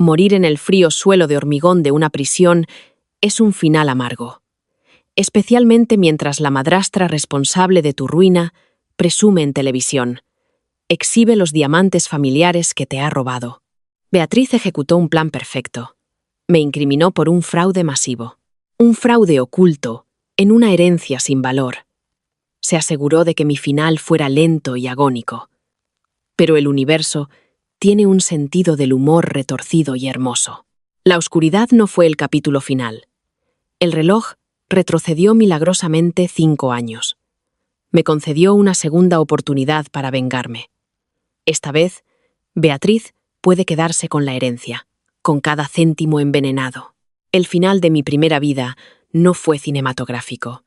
Morir en el frío suelo de hormigón de una prisión es un final amargo, especialmente mientras la madrastra responsable de tu ruina presume en televisión. Exhibe los diamantes familiares que te ha robado. Beatriz ejecutó un plan perfecto. Me incriminó por un fraude masivo. Un fraude oculto, en una herencia sin valor. Se aseguró de que mi final fuera lento y agónico. Pero el universo tiene un sentido del humor retorcido y hermoso. La oscuridad no fue el capítulo final. El reloj retrocedió milagrosamente 5 años. Me concedió una segunda oportunidad para vengarme. Esta vez, Beatriz puede quedarse con la herencia, con cada céntimo envenenado. El final de mi primera vida no fue cinematográfico.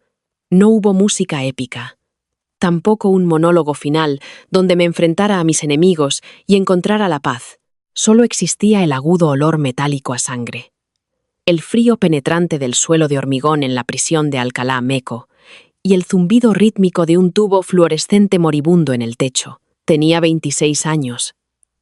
No hubo música épica. Tampoco un monólogo final donde me enfrentara a mis enemigos y encontrara la paz. Solo existía el agudo olor metálico a sangre. El frío penetrante del suelo de hormigón en la prisión de Alcalá Meco y el zumbido rítmico de un tubo fluorescente moribundo en el techo. Tenía 26 años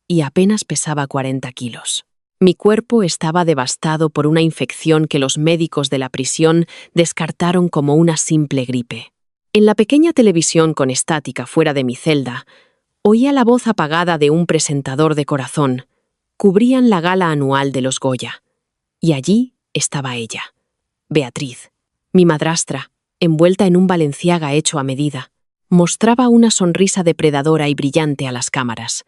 y apenas pesaba 40 kilos. Mi cuerpo estaba devastado por una infección que los médicos de la prisión descartaron como una simple gripe. En la pequeña televisión con estática fuera de mi celda, oía la voz apagada de un presentador de corazón. Cubrían la gala anual de los Goya. Y allí estaba ella, Beatriz, mi madrastra, envuelta en un Balenciaga hecho a medida. Mostraba una sonrisa depredadora y brillante a las cámaras.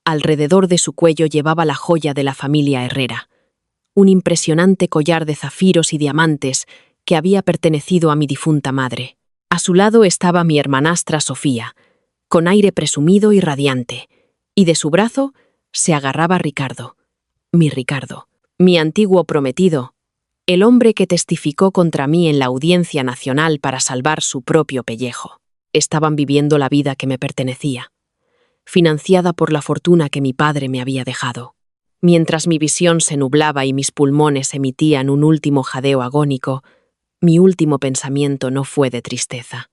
Alrededor de su cuello llevaba la joya de la familia Herrera, un impresionante collar de zafiros y diamantes que había pertenecido a mi difunta madre. A su lado estaba mi hermanastra Sofía, con aire presumido y radiante, y de su brazo se agarraba Ricardo, mi antiguo prometido, el hombre que testificó contra mí en la Audiencia Nacional para salvar su propio pellejo. Estaban viviendo la vida que me pertenecía, financiada por la fortuna que mi padre me había dejado. Mientras mi visión se nublaba y mis pulmones emitían un último jadeo agónico, mi último pensamiento no fue de tristeza.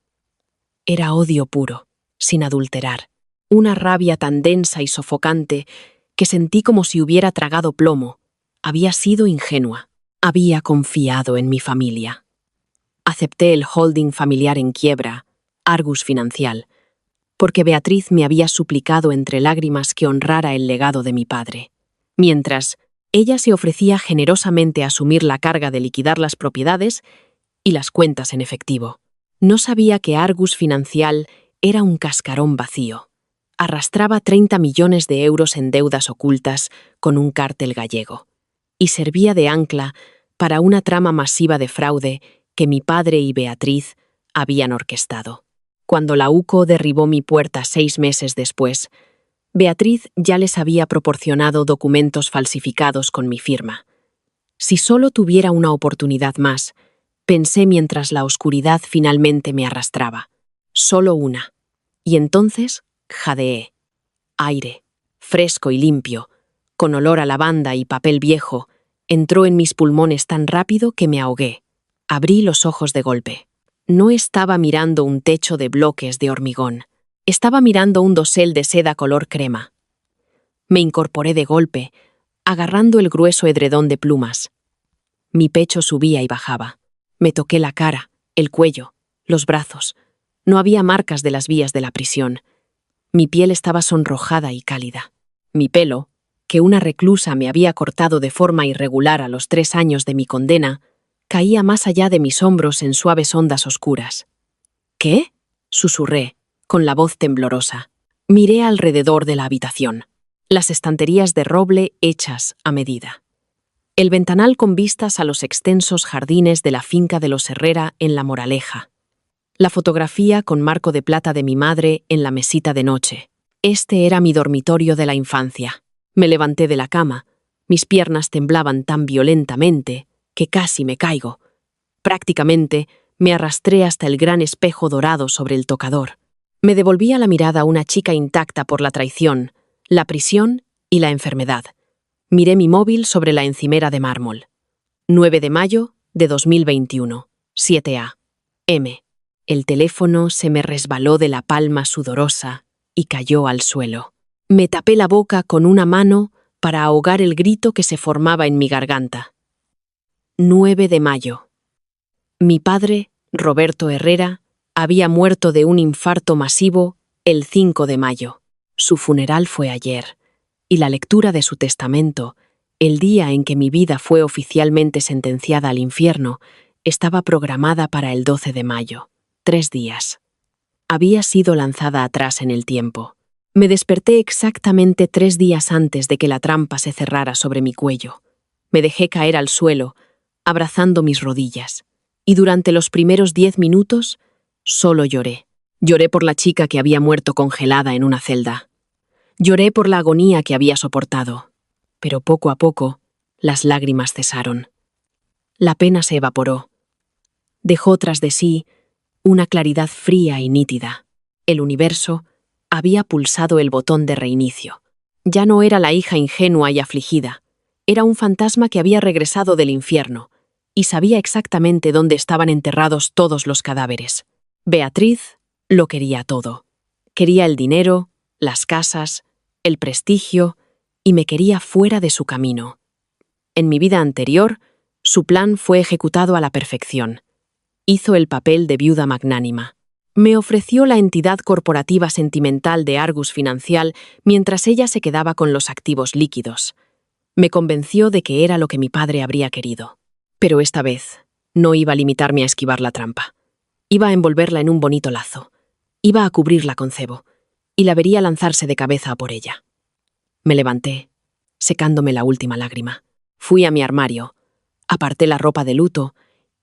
Era odio puro, sin adulterar, una rabia tan densa y sofocante que sentí como si hubiera tragado plomo. Había sido ingenua, había confiado en mi familia. Acepté el holding familiar en quiebra, Argus Financial, porque Beatriz me había suplicado entre lágrimas que honrara el legado de mi padre. Mientras, ella se ofrecía generosamente a asumir la carga de liquidar las propiedades y las cuentas en efectivo. No sabía que Argus Financial era un cascarón vacío. Arrastraba 30 millones de euros en deudas ocultas con un cártel gallego y servía de ancla para una trama masiva de fraude que mi padre y Beatriz habían orquestado. Cuando la UCO derribó mi puerta 6 meses después, Beatriz ya les había proporcionado documentos falsificados con mi firma. Si solo tuviera una oportunidad más, pensé mientras la oscuridad finalmente me arrastraba. Solo una. Y entonces jadeé. Aire, fresco y limpio, con olor a lavanda y papel viejo, entró en mis pulmones tan rápido que me ahogué. Abrí los ojos de golpe. No estaba mirando un techo de bloques de hormigón. Estaba mirando un dosel de seda color crema. Me incorporé de golpe, agarrando el grueso edredón de plumas. Mi pecho subía y bajaba. Me toqué la cara, el cuello, los brazos. No había marcas de las vías de la prisión. Mi piel estaba sonrojada y cálida. Mi pelo, que una reclusa me había cortado de forma irregular a los 3 años de mi condena, caía más allá de mis hombros en suaves ondas oscuras. ¿Qué? Susurré, con la voz temblorosa. Miré alrededor de la habitación. Las estanterías de roble hechas a medida. El ventanal con vistas a los extensos jardines de la finca de los Herrera en La Moraleja. La fotografía con marco de plata de mi madre en la mesita de noche. Este era mi dormitorio de la infancia. Me levanté de la cama. Mis piernas temblaban tan violentamente que casi me caigo. Prácticamente me arrastré hasta el gran espejo dorado sobre el tocador. Me devolvía la mirada una chica intacta por la traición, la prisión y la enfermedad. Miré mi móvil sobre la encimera de mármol. 9 de mayo de 2021, 7 a.m. El teléfono se me resbaló de la palma sudorosa y cayó al suelo. Me tapé la boca con una mano para ahogar el grito que se formaba en mi garganta. 9 de mayo. Mi padre, Roberto Herrera, había muerto de un infarto masivo el 5 de mayo. Su funeral fue ayer, y la lectura de su testamento, el día en que mi vida fue oficialmente sentenciada al infierno, estaba programada para el 12 de mayo, 3 días. Había sido lanzada atrás en el tiempo. Me desperté exactamente 3 días antes de que la trampa se cerrara sobre mi cuello. Me dejé caer al suelo, abrazando mis rodillas, y durante los primeros 10 minutos solo lloré. Lloré por la chica que había muerto congelada en una celda. Lloré por la agonía que había soportado, pero poco a poco las lágrimas cesaron. La pena se evaporó. Dejó tras de sí una claridad fría y nítida. El universo había pulsado el botón de reinicio. Ya no era la hija ingenua y afligida. Era un fantasma que había regresado del infierno y sabía exactamente dónde estaban enterrados todos los cadáveres. Beatriz lo quería todo. Quería el dinero, las casas, el prestigio, y me quería fuera de su camino. En mi vida anterior, su plan fue ejecutado a la perfección. Hizo el papel de viuda magnánima. Me ofreció la entidad corporativa sentimental de Argus Financial mientras ella se quedaba con los activos líquidos. Me convenció de que era lo que mi padre habría querido. Pero esta vez no iba a limitarme a esquivar la trampa. Iba a envolverla en un bonito lazo. Iba a cubrirla con cebo, y la vería lanzarse de cabeza a por ella. Me levanté, secándome la última lágrima. Fui a mi armario, aparté la ropa de luto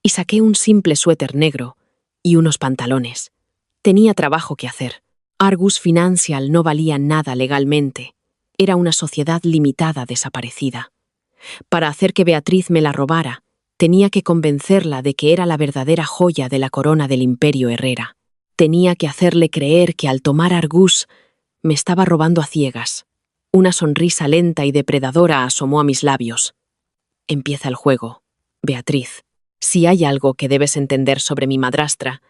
y saqué un simple suéter negro y unos pantalones. Tenía trabajo que hacer. Argus Financial no valía nada legalmente. Era una sociedad limitada desaparecida. Para hacer que Beatriz me la robara, tenía que convencerla de que era la verdadera joya de la corona del Imperio Herrera. Tenía que hacerle creer que al tomar Argus me estaba robando a ciegas. Una sonrisa lenta y depredadora asomó a mis labios. Empieza el juego, Beatriz. Si hay algo que debes entender sobre mi madrastra,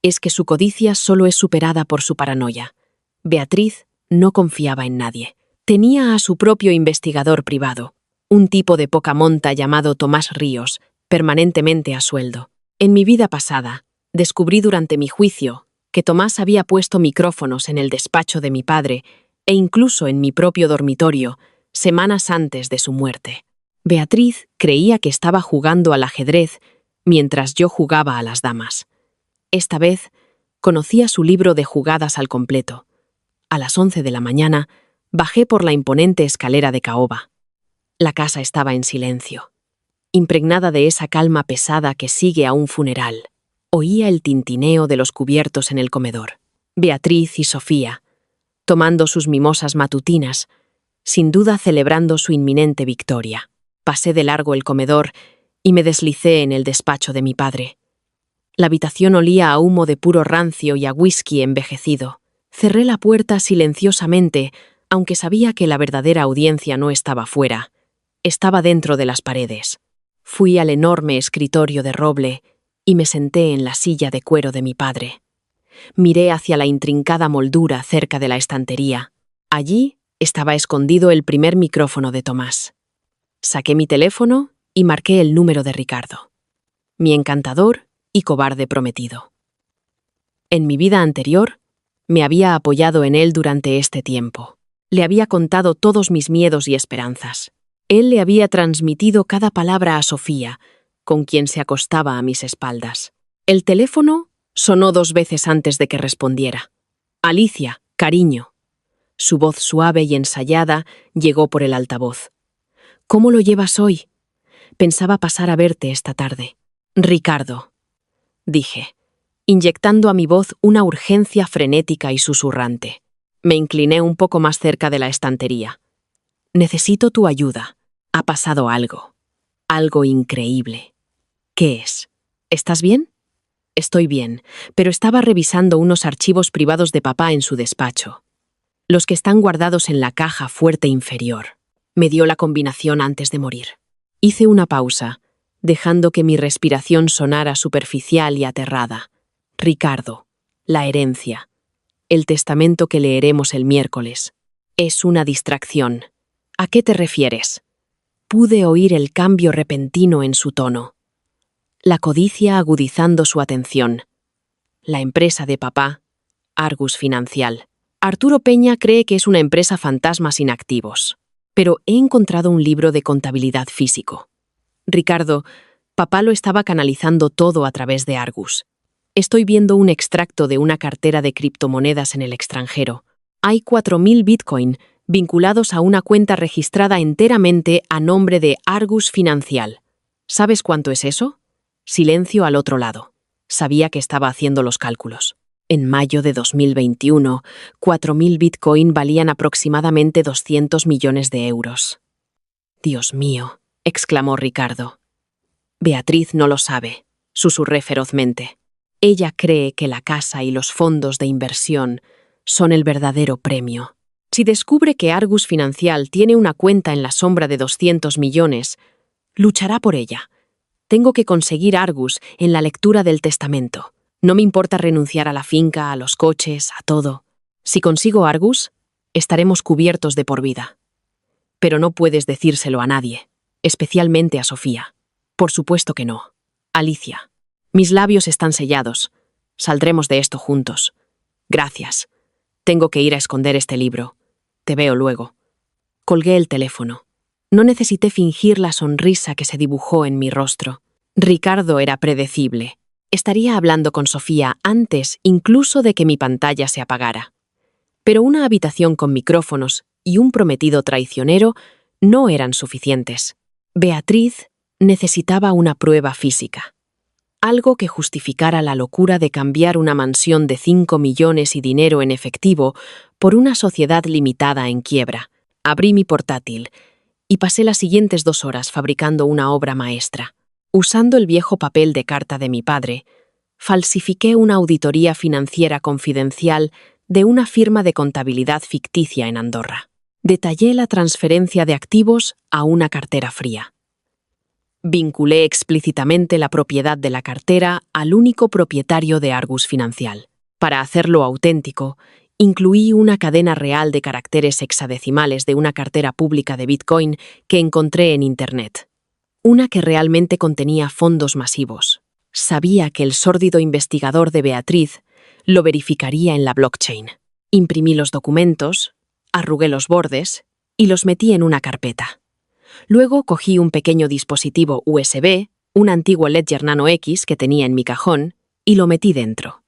es que su codicia solo es superada por su paranoia. Beatriz no confiaba en nadie. Tenía a su propio investigador privado, un tipo de poca monta llamado Tomás Ríos, permanentemente a sueldo. En mi vida pasada, descubrí durante mi juicio que Tomás había puesto micrófonos en el despacho de mi padre e incluso en mi propio dormitorio, semanas antes de su muerte. Beatriz creía que estaba jugando al ajedrez mientras yo jugaba a las damas. Esta vez conocía su libro de jugadas al completo. A las 11 de la mañana bajé por la imponente escalera de caoba. La casa estaba en silencio, impregnada de esa calma pesada que sigue a un funeral. Oía el tintineo de los cubiertos en el comedor. Beatriz y Sofía, tomando sus mimosas matutinas, sin duda celebrando su inminente victoria. Pasé de largo el comedor y me deslicé en el despacho de mi padre. La habitación olía a humo de puro rancio y a whisky envejecido. Cerré la puerta silenciosamente, aunque sabía que la verdadera audiencia no estaba fuera. Estaba dentro de las paredes. Fui al enorme escritorio de roble y me senté en la silla de cuero de mi padre. Miré hacia la intrincada moldura cerca de la estantería. Allí estaba escondido el primer micrófono de Tomás. Saqué mi teléfono y marqué el número de Ricardo, mi encantador y cobarde prometido. En mi vida anterior, me había apoyado en él durante este tiempo. Le había contado todos mis miedos y esperanzas. Él le había transmitido cada palabra a Sofía, con quien se acostaba a mis espaldas. El teléfono sonó 2 veces antes de que respondiera. Alicia, cariño. Su voz suave y ensayada llegó por el altavoz. ¿Cómo lo llevas hoy? Pensaba pasar a verte esta tarde. Ricardo, dije, inyectando a mi voz una urgencia frenética y susurrante. Me incliné un poco más cerca de la estantería. Necesito tu ayuda. Ha pasado algo. Algo increíble. ¿Qué es? ¿Estás bien? Estoy bien, pero estaba revisando unos archivos privados de papá en su despacho. Los que están guardados en la caja fuerte inferior. Me dio la combinación antes de morir. Hice una pausa, dejando que mi respiración sonara superficial y aterrada. Ricardo, la herencia, el testamento que leeremos el miércoles. Es una distracción. ¿A qué te refieres? Pude oír el cambio repentino en su tono. La codicia agudizando su atención. La empresa de papá, Argus Financial. Arturo Peña cree que es una empresa fantasma sin activos. Pero he encontrado un libro de contabilidad físico. Ricardo, papá lo estaba canalizando todo a través de Argus. Estoy viendo un extracto de una cartera de criptomonedas en el extranjero. Hay 4.000 Bitcoin vinculados a una cuenta registrada enteramente a nombre de Argus Financial. ¿Sabes cuánto es eso? Silencio al otro lado. Sabía que estaba haciendo los cálculos. En mayo de 2021, 4.000 Bitcoin valían aproximadamente 200 millones de euros. Dios mío, exclamó Ricardo. Beatriz no lo sabe, susurré ferozmente. Ella cree que la casa y los fondos de inversión son el verdadero premio. Si descubre que Argus Financial tiene una cuenta en la sombra de 200 millones, luchará por ella. Tengo que conseguir Argus en la lectura del testamento. No me importa renunciar a la finca, a los coches, a todo. Si consigo Argus, estaremos cubiertos de por vida. Pero no puedes decírselo a nadie, especialmente a Sofía. Por supuesto que no. Alicia, mis labios están sellados. Saldremos de esto juntos. Gracias. Tengo que ir a esconder este libro. Te veo luego. Colgué el teléfono. No necesité fingir la sonrisa que se dibujó en mi rostro. Ricardo era predecible. Estaría hablando con Sofía antes incluso de que mi pantalla se apagara. Pero una habitación con micrófonos y un prometido traicionero no eran suficientes. Beatriz necesitaba una prueba física. Algo que justificara la locura de cambiar una mansión de 5 millones y dinero en efectivo por una sociedad limitada en quiebra. Abrí mi portátil y pasé las siguientes 2 horas fabricando una obra maestra. Usando el viejo papel de carta de mi padre, falsifiqué una auditoría financiera confidencial de una firma de contabilidad ficticia en Andorra. Detallé la transferencia de activos a una cartera fría. Vinculé explícitamente la propiedad de la cartera al único propietario de Argus Financial. Para hacerlo auténtico, incluí una cadena real de caracteres hexadecimales de una cartera pública de Bitcoin que encontré en Internet. Una que realmente contenía fondos masivos. Sabía que el sórdido investigador de Beatriz lo verificaría en la blockchain. Imprimí los documentos, arrugué los bordes y los metí en una carpeta. Luego cogí un pequeño dispositivo USB, un antiguo Ledger Nano X que tenía en mi cajón, y lo metí dentro.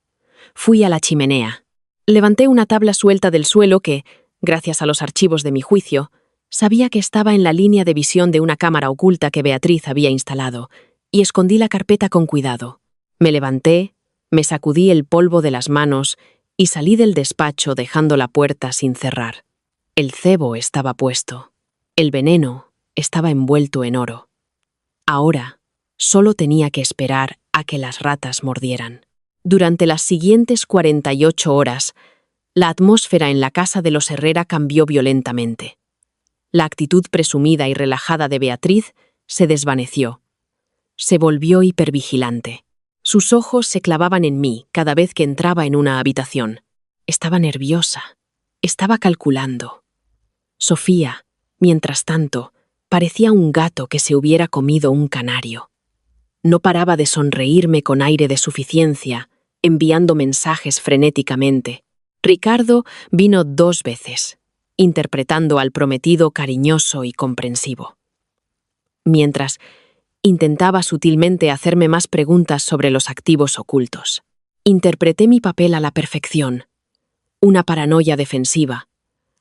Fui a la chimenea. Levanté una tabla suelta del suelo que, gracias a los archivos de mi juicio, sabía que estaba en la línea de visión de una cámara oculta que Beatriz había instalado, y escondí la carpeta con cuidado. Me levanté, me sacudí el polvo de las manos y salí del despacho dejando la puerta sin cerrar. El cebo estaba puesto. El veneno estaba envuelto en oro. Ahora, solo tenía que esperar a que las ratas mordieran. Durante las siguientes 48 horas, la atmósfera en la casa de los Herrera cambió violentamente. La actitud presumida y relajada de Beatriz se desvaneció. Se volvió hipervigilante. Sus ojos se clavaban en mí cada vez que entraba en una habitación. Estaba nerviosa. Estaba calculando. Sofía, mientras tanto, parecía un gato que se hubiera comido un canario. No paraba de sonreírme con aire de suficiencia, enviando mensajes frenéticamente. Ricardo vino 2 veces, interpretando al prometido cariñoso y comprensivo. Mientras intentaba sutilmente hacerme más preguntas sobre los activos ocultos. Interpreté mi papel a la perfección. Una paranoia defensiva,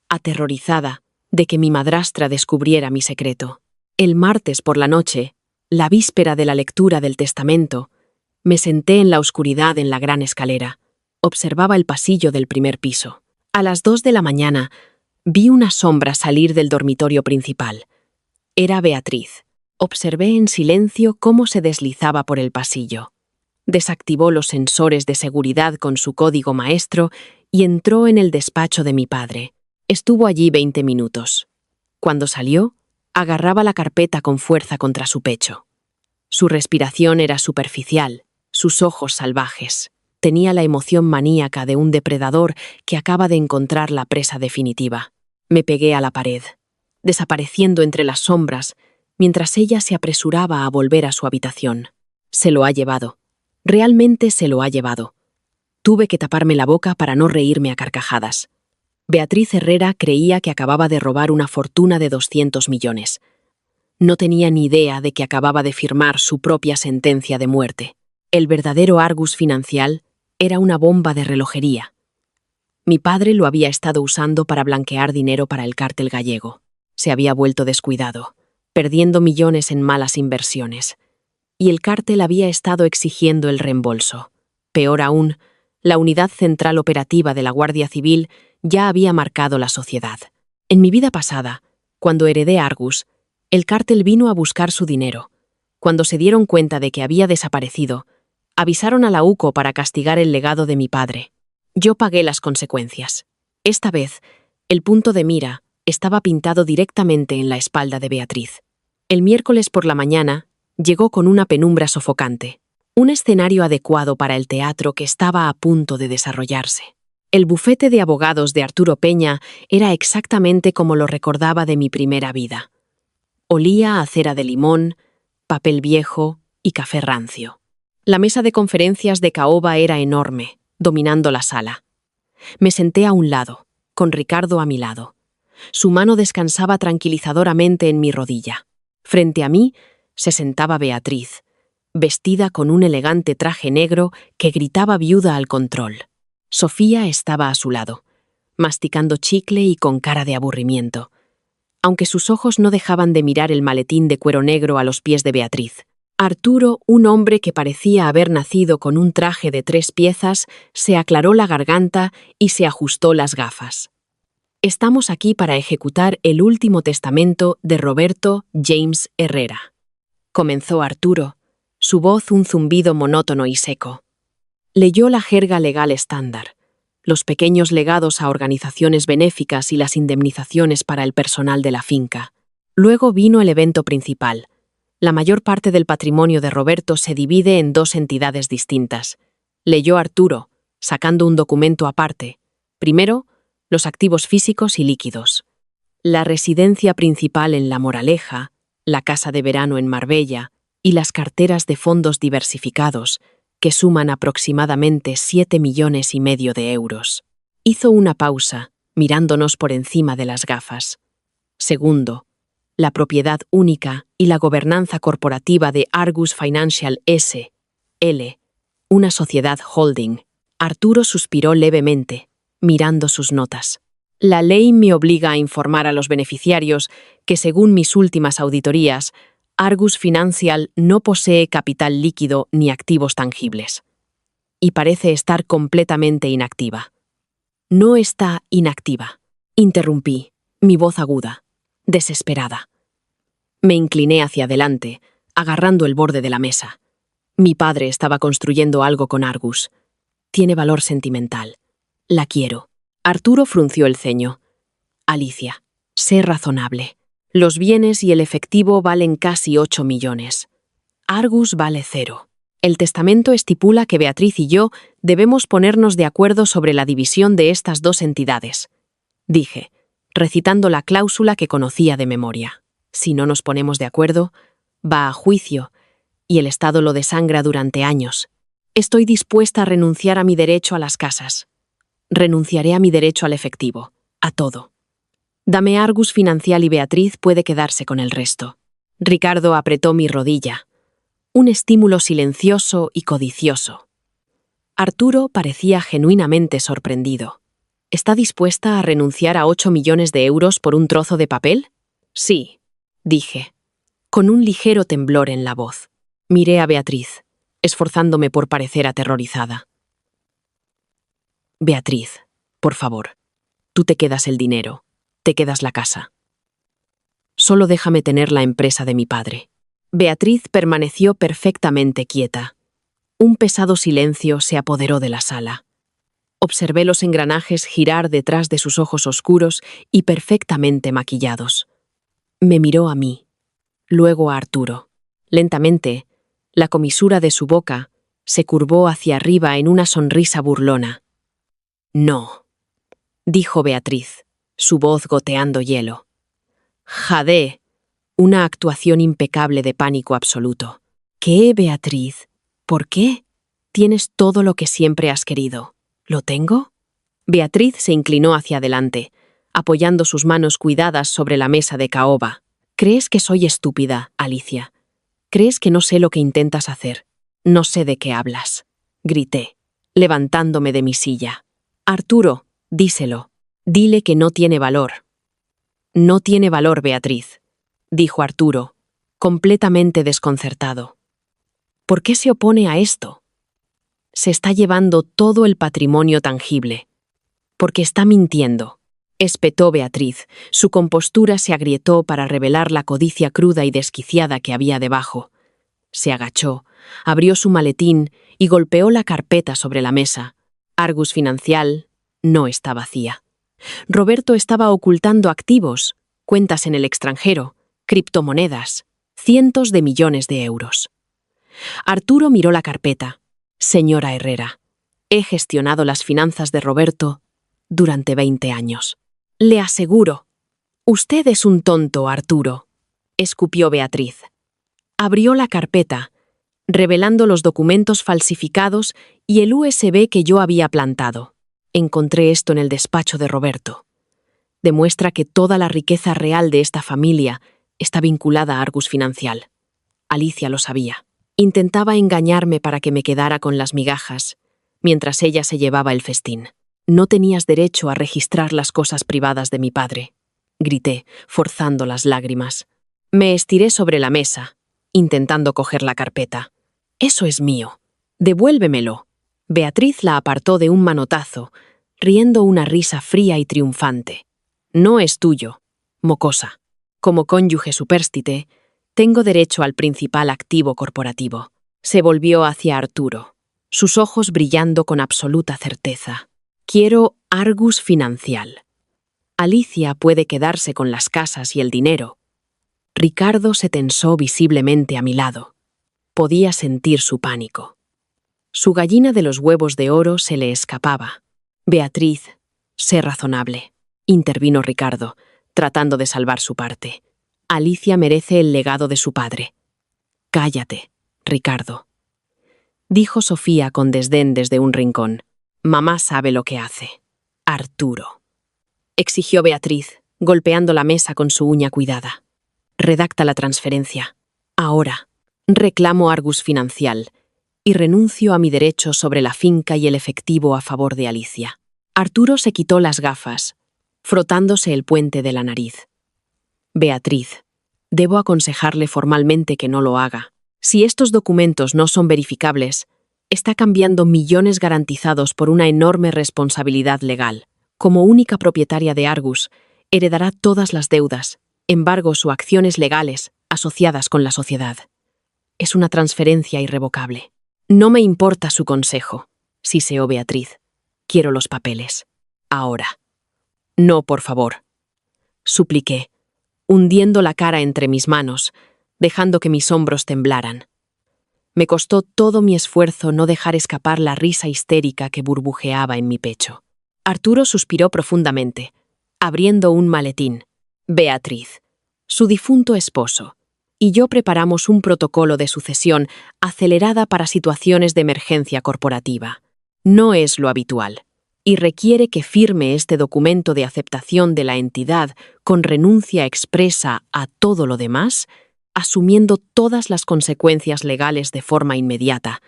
aterrorizada de que mi madrastra descubriera mi secreto. El martes por la noche, la víspera de la lectura del testamento, me senté en la oscuridad en la gran escalera. Observaba el pasillo del primer piso. A las 2 de la mañana, vi una sombra salir del dormitorio principal. Era Beatriz. Observé en silencio cómo se deslizaba por el pasillo. Desactivó los sensores de seguridad con su código maestro y entró en el despacho de mi padre. Estuvo allí 20 minutos. Cuando salió, agarraba la carpeta con fuerza contra su pecho. Su respiración era superficial, sus ojos salvajes. Tenía la emoción maníaca de un depredador que acaba de encontrar la presa definitiva. Me pegué a la pared. desapareciendo entre las sombras, mientras ella se apresuraba a volver a su habitación. Se lo ha llevado. Realmente se lo ha llevado. Tuve que taparme la boca para no reírme a carcajadas. Beatriz Herrera creía que acababa de robar una fortuna de 200 millones. No tenía ni idea de que acababa de firmar su propia sentencia de muerte. El verdadero Argus Financial era una bomba de relojería. Mi padre lo había estado usando para blanquear dinero para el cártel gallego. Se había vuelto descuidado, perdiendo millones en malas inversiones. Y el cártel había estado exigiendo el reembolso. Peor aún, la Unidad Central Operativa de la Guardia Civil ya había marcado la sociedad. En mi vida pasada, cuando heredé Argus, el cártel vino a buscar su dinero. Cuando se dieron cuenta de que había desaparecido, avisaron a la UCO para castigar el legado de mi padre. Yo pagué las consecuencias. Esta vez, el punto de mira estaba pintado directamente en la espalda de Beatriz. El miércoles por la mañana, llegó con una penumbra sofocante, un escenario adecuado para el teatro que estaba a punto de desarrollarse. El bufete de abogados de Arturo Peña era exactamente como lo recordaba de mi primera vida. Olía a cera de limón, papel viejo y café rancio. La mesa de conferencias de caoba era enorme, dominando la sala. Me senté a un lado, con Ricardo a mi lado. Su mano descansaba tranquilizadoramente en mi rodilla. Frente a mí se sentaba Beatriz, vestida con un elegante traje negro que gritaba viuda al control. Sofía estaba a su lado, masticando chicle y con cara de aburrimiento, aunque sus ojos no dejaban de mirar el maletín de cuero negro a los pies de Beatriz. Arturo, un hombre que parecía haber nacido con un traje de 3 piezas, se aclaró la garganta y se ajustó las gafas. Estamos aquí para ejecutar el último testamento de Roberto James Herrera. Comenzó Arturo, su voz un zumbido monótono y seco. Leyó la jerga legal estándar, los pequeños legados a organizaciones benéficas y las indemnizaciones para el personal de la finca. Luego vino el evento principal. La mayor parte del patrimonio de Roberto se divide en 2 entidades distintas. Leyó Arturo, sacando un documento aparte. Primero, los activos físicos y líquidos. La residencia principal en La Moraleja, la casa de verano en Marbella y las carteras de fondos diversificados, que suman aproximadamente 7,5 millones de euros. Hizo una pausa, mirándonos por encima de las gafas. Segundo, la propiedad única y la gobernanza corporativa de Argus Financial S.L., una sociedad holding. Arturo suspiró levemente, mirando sus notas. La ley me obliga a informar a los beneficiarios que, según mis últimas auditorías, Argus Financial no posee capital líquido ni activos tangibles. Y parece estar completamente inactiva. No está inactiva. Interrumpí, mi voz aguda, desesperada. Me incliné hacia adelante, agarrando el borde de la mesa. Mi padre estaba construyendo algo con Argus. Tiene valor sentimental. La quiero. Arturo frunció el ceño. Alicia, sé razonable. Los bienes y el efectivo valen casi 8 millones. Argus vale 0. El testamento estipula que Beatriz y yo debemos ponernos de acuerdo sobre la división de estas 2 entidades. Dije, recitando la cláusula que conocía de memoria. Si no nos ponemos de acuerdo, va a juicio, y el Estado lo desangra durante años. Estoy dispuesta a renunciar a mi derecho a las casas. Renunciaré a mi derecho al efectivo, a todo. Dame Argus Financial y Beatriz puede quedarse con el resto. Ricardo apretó mi rodilla. Un estímulo silencioso y codicioso. Arturo parecía genuinamente sorprendido. ¿Está dispuesta a renunciar a 8 millones de euros por un trozo de papel? Sí, dije, con un ligero temblor en la voz. Miré a Beatriz, esforzándome por parecer aterrorizada. Beatriz, por favor, tú te quedas el dinero, te quedas la casa. Solo déjame tener la empresa de mi padre. Beatriz permaneció perfectamente quieta. Un pesado silencio se apoderó de la sala. Observé los engranajes girar detrás de sus ojos oscuros y perfectamente maquillados. Me miró a mí, luego a Arturo. Lentamente, la comisura de su boca se curvó hacia arriba en una sonrisa burlona. No, dijo Beatriz, su voz goteando hielo. Jade, una actuación impecable de pánico absoluto. ¿Qué, Beatriz? ¿Por qué? Tienes todo lo que siempre has querido. ¿Lo tengo? Beatriz se inclinó hacia adelante, apoyando sus manos cuidadas sobre la mesa de caoba. ¿Crees que soy estúpida, Alicia? ¿Crees que no sé lo que intentas hacer? No sé de qué hablas. Grité, levantándome de mi silla. Arturo, díselo. Dile que no tiene valor. No tiene valor, Beatriz, dijo Arturo, completamente desconcertado. ¿Por qué se opone a esto? Se está llevando todo el patrimonio tangible. Porque está mintiendo. Espetó Beatriz. Su compostura se agrietó para revelar la codicia cruda y desquiciada que había debajo. Se agachó, abrió su maletín y golpeó la carpeta sobre la mesa. Argus Financial no está vacía. Roberto estaba ocultando activos, cuentas en el extranjero, criptomonedas, cientos de millones de euros. Arturo miró la carpeta. Señora Herrera, he gestionado las finanzas de Roberto durante 20 años. Le aseguro. Usted es un tonto, Arturo, escupió Beatriz. Abrió la carpeta, revelando los documentos falsificados y el USB que yo había plantado. Encontré esto en el despacho de Roberto. Demuestra que toda la riqueza real de esta familia está vinculada a Argus Financial. Alicia lo sabía. Intentaba engañarme para que me quedara con las migajas, mientras ella se llevaba el festín. No tenías derecho a registrar las cosas privadas de mi padre, grité, forzando las lágrimas. Me estiré sobre la mesa, intentando coger la carpeta. Eso es mío. Devuélvemelo. Beatriz la apartó de un manotazo, riendo una risa fría y triunfante. No es tuyo, mocosa. Como cónyuge supérstite, tengo derecho al principal activo corporativo. Se volvió hacia Arturo, sus ojos brillando con absoluta certeza. Quiero Argus Financial. Alicia puede quedarse con las casas y el dinero. Ricardo se tensó visiblemente a mi lado. Podía sentir su pánico. Su gallina de los huevos de oro se le escapaba. Beatriz, sé razonable, intervino Ricardo, tratando de salvar su parte. Alicia merece el legado de su padre. Cállate, Ricardo, dijo Sofía con desdén desde un rincón. Mamá sabe lo que hace. Arturo, exigió Beatriz, golpeando la mesa con su uña cuidada. Redacta la transferencia. Ahora, reclamo Argus Financial y renuncio a mi derecho sobre la finca y el efectivo a favor de Alicia. Arturo se quitó las gafas, frotándose el puente de la nariz. Beatriz, debo aconsejarle formalmente que no lo haga. Si estos documentos no son verificables, está cambiando millones garantizados por una enorme responsabilidad legal. Como única propietaria de Argus, heredará todas las deudas, embargos o acciones legales asociadas con la sociedad. Es una transferencia irrevocable. No me importa su consejo, siseó Beatriz. Quiero los papeles. Ahora. No, por favor, supliqué, hundiendo la cara entre mis manos, dejando que mis hombros temblaran. Me costó todo mi esfuerzo no dejar escapar la risa histérica que burbujeaba en mi pecho. Arturo suspiró profundamente, abriendo un maletín. Beatriz, su difunto esposo, y yo preparamos un protocolo de sucesión acelerada para situaciones de emergencia corporativa. No es lo habitual, y requiere que firme este documento de aceptación de la entidad con renuncia expresa a todo lo demás, asumiendo todas las consecuencias legales de forma inmediata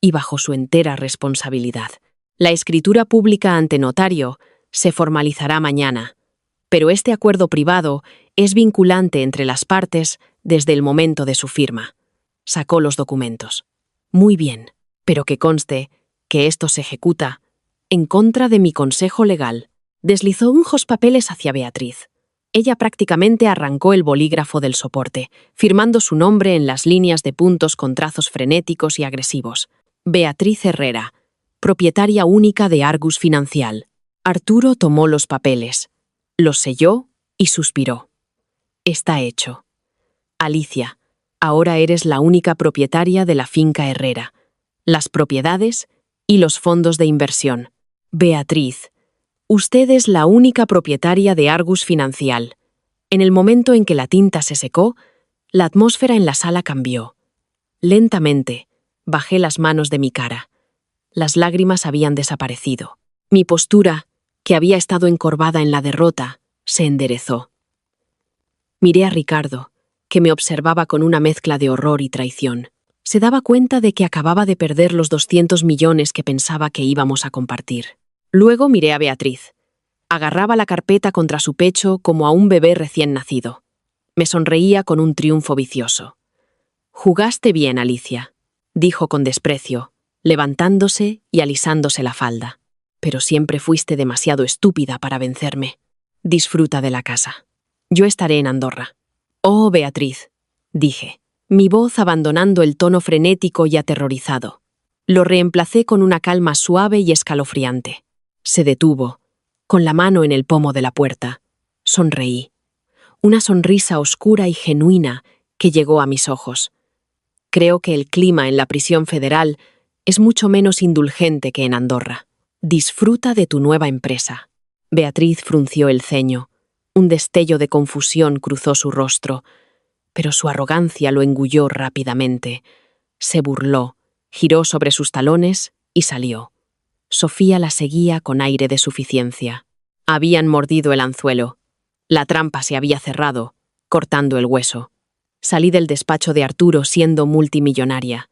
y bajo su entera responsabilidad. La escritura pública ante notario se formalizará mañana, pero este acuerdo privado es vinculante entre las partes desde el momento de su firma. Sacó los documentos. Muy bien, pero que conste que esto se ejecuta en contra de mi consejo legal. Deslizó unos papeles hacia Beatriz. Ella prácticamente arrancó el bolígrafo del soporte, firmando su nombre en las líneas de puntos con trazos frenéticos y agresivos. Beatriz Herrera, propietaria única de Argus Financial. Arturo tomó los papeles, los selló y suspiró. Está hecho. Alicia, ahora eres la única propietaria de la finca Herrera, las propiedades y los fondos de inversión. Beatriz, usted es la única propietaria de Argus Financial. En el momento en que la tinta se secó, la atmósfera en la sala cambió. Lentamente, bajé las manos de mi cara. Las lágrimas habían desaparecido. Mi postura, que había estado encorvada en la derrota, se enderezó. Miré a Ricardo, que me observaba con una mezcla de horror y traición. Se daba cuenta de que acababa de perder los 200 millones que pensaba que íbamos a compartir. Luego miré a Beatriz. Agarraba la carpeta contra su pecho como a un bebé recién nacido. Me sonreía con un triunfo vicioso. «Jugaste bien, Alicia», dijo con desprecio, levantándose y alisándose la falda. «Pero siempre fuiste demasiado estúpida para vencerme. Disfruta de la casa. Yo estaré en Andorra». «Oh, Beatriz», dije, mi voz abandonando el tono frenético y aterrorizado. Lo reemplacé con una calma suave y escalofriante. Se detuvo, con la mano en el pomo de la puerta. Sonreí. Una sonrisa oscura y genuina que llegó a mis ojos. Creo que el clima en la prisión federal es mucho menos indulgente que en Andorra. Disfruta de tu nueva empresa. Beatriz frunció el ceño. Un destello de confusión cruzó su rostro, pero su arrogancia lo engulló rápidamente. Se burló, giró sobre sus talones y salió. Sofía la seguía con aire de suficiencia. Habían mordido el anzuelo. La trampa se había cerrado, cortando el hueso. Salí del despacho de Arturo siendo multimillonaria,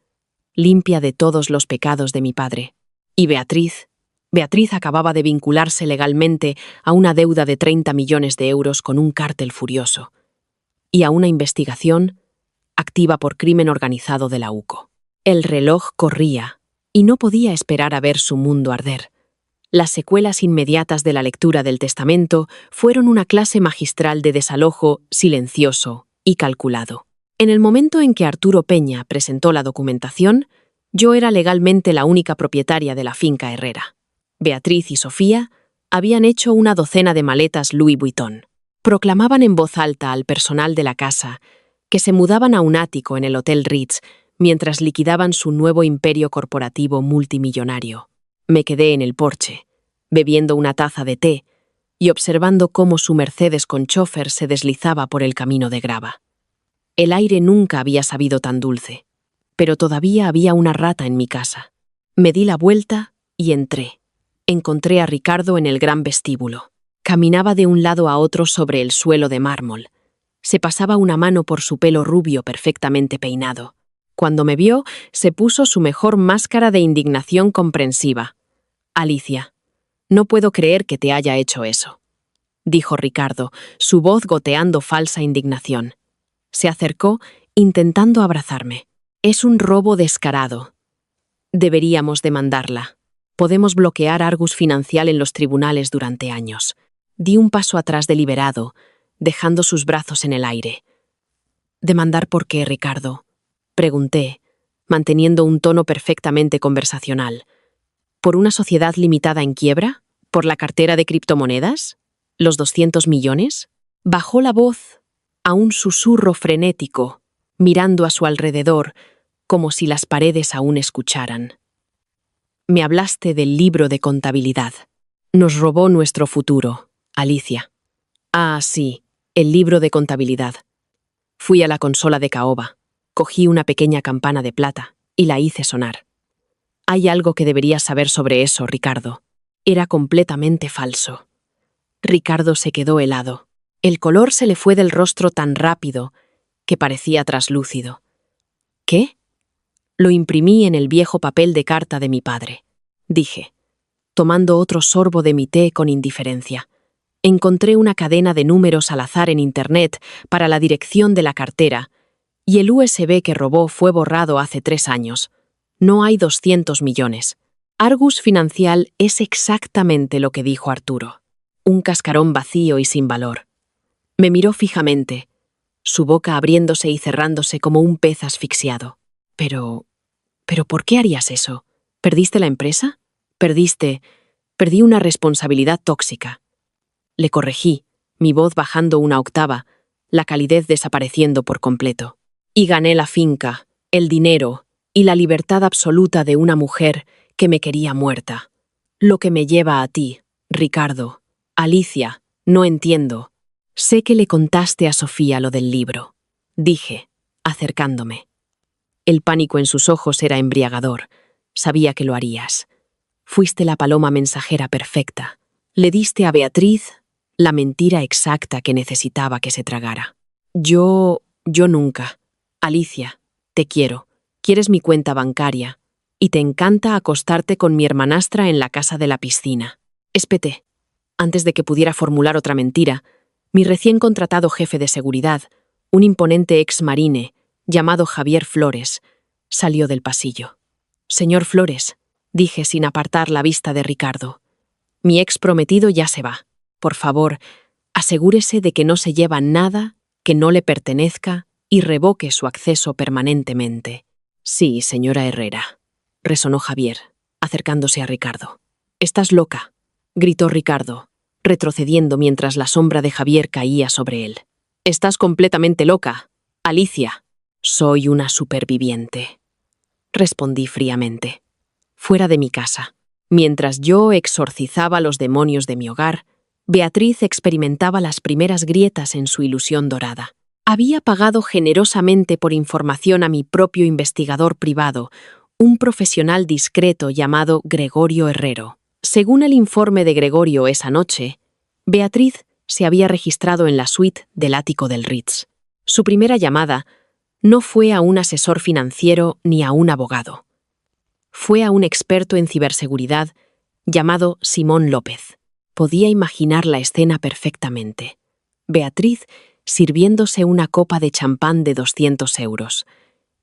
limpia de todos los pecados de mi padre. Y Beatriz acababa de vincularse legalmente a una deuda de 30 millones de euros con un cártel furioso y a una investigación activa por crimen organizado de la UCO. El reloj corría y no podía esperar a ver su mundo arder. Las secuelas inmediatas de la lectura del testamento fueron una clase magistral de desalojo silencioso y calculado. En el momento en que Arturo Peña presentó la documentación, yo era legalmente la única propietaria de la finca Herrera. Beatriz y Sofía habían hecho una docena de maletas Louis Vuitton. Proclamaban en voz alta al personal de la casa que se mudaban a un ático en el Hotel Ritz mientras liquidaban su nuevo imperio corporativo multimillonario. Me quedé en el porche, bebiendo una taza de té y observando cómo su Mercedes con chofer se deslizaba por el camino de grava. El aire nunca había sabido tan dulce, pero todavía había una rata en mi casa. Me di la vuelta y entré. Encontré a Ricardo en el gran vestíbulo. Caminaba de un lado a otro sobre el suelo de mármol. Se pasaba una mano por su pelo rubio perfectamente peinado. Cuando me vio, se puso su mejor máscara de indignación comprensiva. «Alicia, no puedo creer que te haya hecho eso», dijo Ricardo, su voz goteando falsa indignación. Se acercó, intentando abrazarme. «Es un robo descarado. Deberíamos demandarla. Podemos bloquear Argus Financial en los tribunales durante años». Di un paso atrás deliberado, dejando sus brazos en el aire. «¿Demandar por qué, Ricardo?», pregunté, manteniendo un tono perfectamente conversacional. ¿Por una sociedad limitada en quiebra? ¿Por la cartera de criptomonedas? ¿Los 200 millones? Bajó la voz a un susurro frenético, mirando a su alrededor, como si las paredes aún escucharan. «Me hablaste del libro de contabilidad. Nos robó nuestro futuro, Alicia». «Ah, sí, el libro de contabilidad». Fui a la consola de caoba, cogí una pequeña campana de plata y la hice sonar. «Hay algo que deberías saber sobre eso, Ricardo. Era completamente falso». Ricardo se quedó helado. El color se le fue del rostro tan rápido que parecía traslúcido. «¿Qué?» «Lo imprimí en el viejo papel de carta de mi padre», dije, tomando otro sorbo de mi té con indiferencia. Encontré una cadena de números al azar en Internet para la dirección de la cartera, y el USB que robó fue borrado hace 3 años. No hay 200 millones. Argus Financial es exactamente lo que dijo Arturo. Un cascarón vacío y sin valor. Me miró fijamente, su boca abriéndose y cerrándose como un pez asfixiado. «Pero ¿por qué harías eso? ¿Perdiste la empresa? Perdí una responsabilidad tóxica». Le corregí, mi voz bajando una octava, la calidez desapareciendo por completo. «Y gané la finca, el dinero y la libertad absoluta de una mujer que me quería muerta. Lo que me lleva a ti, Ricardo. Alicia, no entiendo». Sé que le contaste a Sofía lo del libro, dije, acercándome. El pánico en sus ojos era embriagador. Sabía que lo harías. Fuiste la paloma mensajera perfecta. Le diste a Beatriz la mentira exacta que necesitaba que se tragara. Yo nunca. Alicia, te quiero. Quieres mi cuenta bancaria. Y te encanta acostarte con mi hermanastra en la casa de la piscina. Espeté. Antes de que pudiera formular otra mentira, mi recién contratado jefe de seguridad, un imponente ex marine, llamado Javier Flores, salió del pasillo. Señor Flores, dije sin apartar la vista de Ricardo, mi ex prometido ya se va. Por favor, asegúrese de que no se lleva nada que no le pertenezca y revoque su acceso permanentemente. Sí, señora Herrera, resonó Javier, acercándose a Ricardo. Estás loca, gritó Ricardo, retrocediendo mientras la sombra de Javier caía sobre él. Estás completamente loca, Alicia. Soy una superviviente, respondí fríamente. Fuera de mi casa. Mientras yo exorcizaba los demonios de mi hogar, Beatriz experimentaba las primeras grietas en su ilusión dorada. Había pagado generosamente por información a mi propio investigador privado, un profesional discreto llamado Gregorio Herrero. Según el informe de Gregorio esa noche, Beatriz se había registrado en la suite del ático del Ritz. Su primera llamada no fue a un asesor financiero ni a un abogado. Fue a un experto en ciberseguridad llamado Simón López. Podía imaginar la escena perfectamente. Beatriz sirviéndose una copa de champán de 200 euros,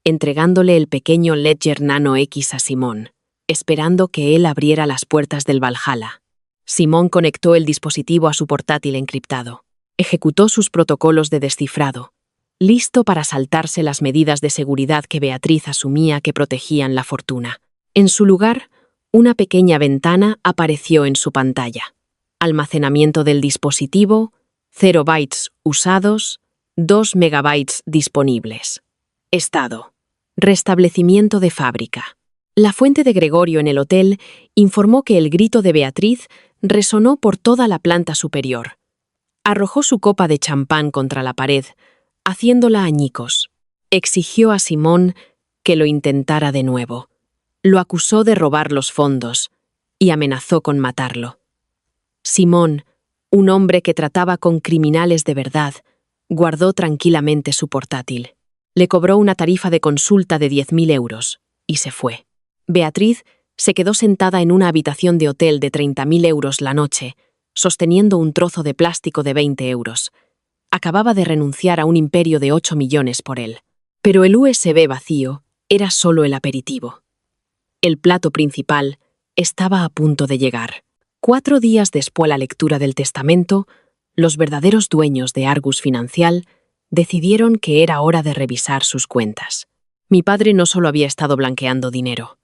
entregándole el pequeño Ledger Nano X a Simón, esperando que él abriera las puertas del Valhalla. Simón conectó el dispositivo a su portátil encriptado. Ejecutó sus protocolos de descifrado, listo para saltarse las medidas de seguridad que Beatriz asumía que protegían la fortuna. En su lugar, una pequeña ventana apareció en su pantalla. Almacenamiento del dispositivo, 0 bytes usados, 2 megabytes disponibles. Estado. Restablecimiento de fábrica. La fuente de Gregorio en el hotel informó que el grito de Beatriz resonó por toda la planta superior. Arrojó su copa de champán contra la pared, haciéndola añicos. Exigió a Simón que lo intentara de nuevo. Lo acusó de robar los fondos y amenazó con matarlo. Simón, un hombre que trataba con criminales de verdad, guardó tranquilamente su portátil. Le cobró una tarifa de consulta de 10.000 euros y se fue. Beatriz se quedó sentada en una habitación de hotel de 30.000 euros la noche, sosteniendo un trozo de plástico de 20 euros. Acababa de renunciar a un imperio de 8 millones por él. Pero el USB vacío era solo el aperitivo. El plato principal estaba a punto de llegar. 4 días después de la lectura del testamento, los verdaderos dueños de Argus Financial decidieron que era hora de revisar sus cuentas. Mi padre no solo había estado blanqueando dinero,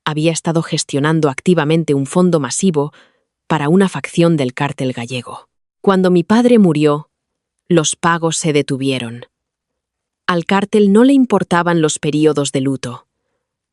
había estado gestionando activamente un fondo masivo para una facción del cártel gallego. Cuando mi padre murió, los pagos se detuvieron. Al cártel no le importaban los períodos de luto.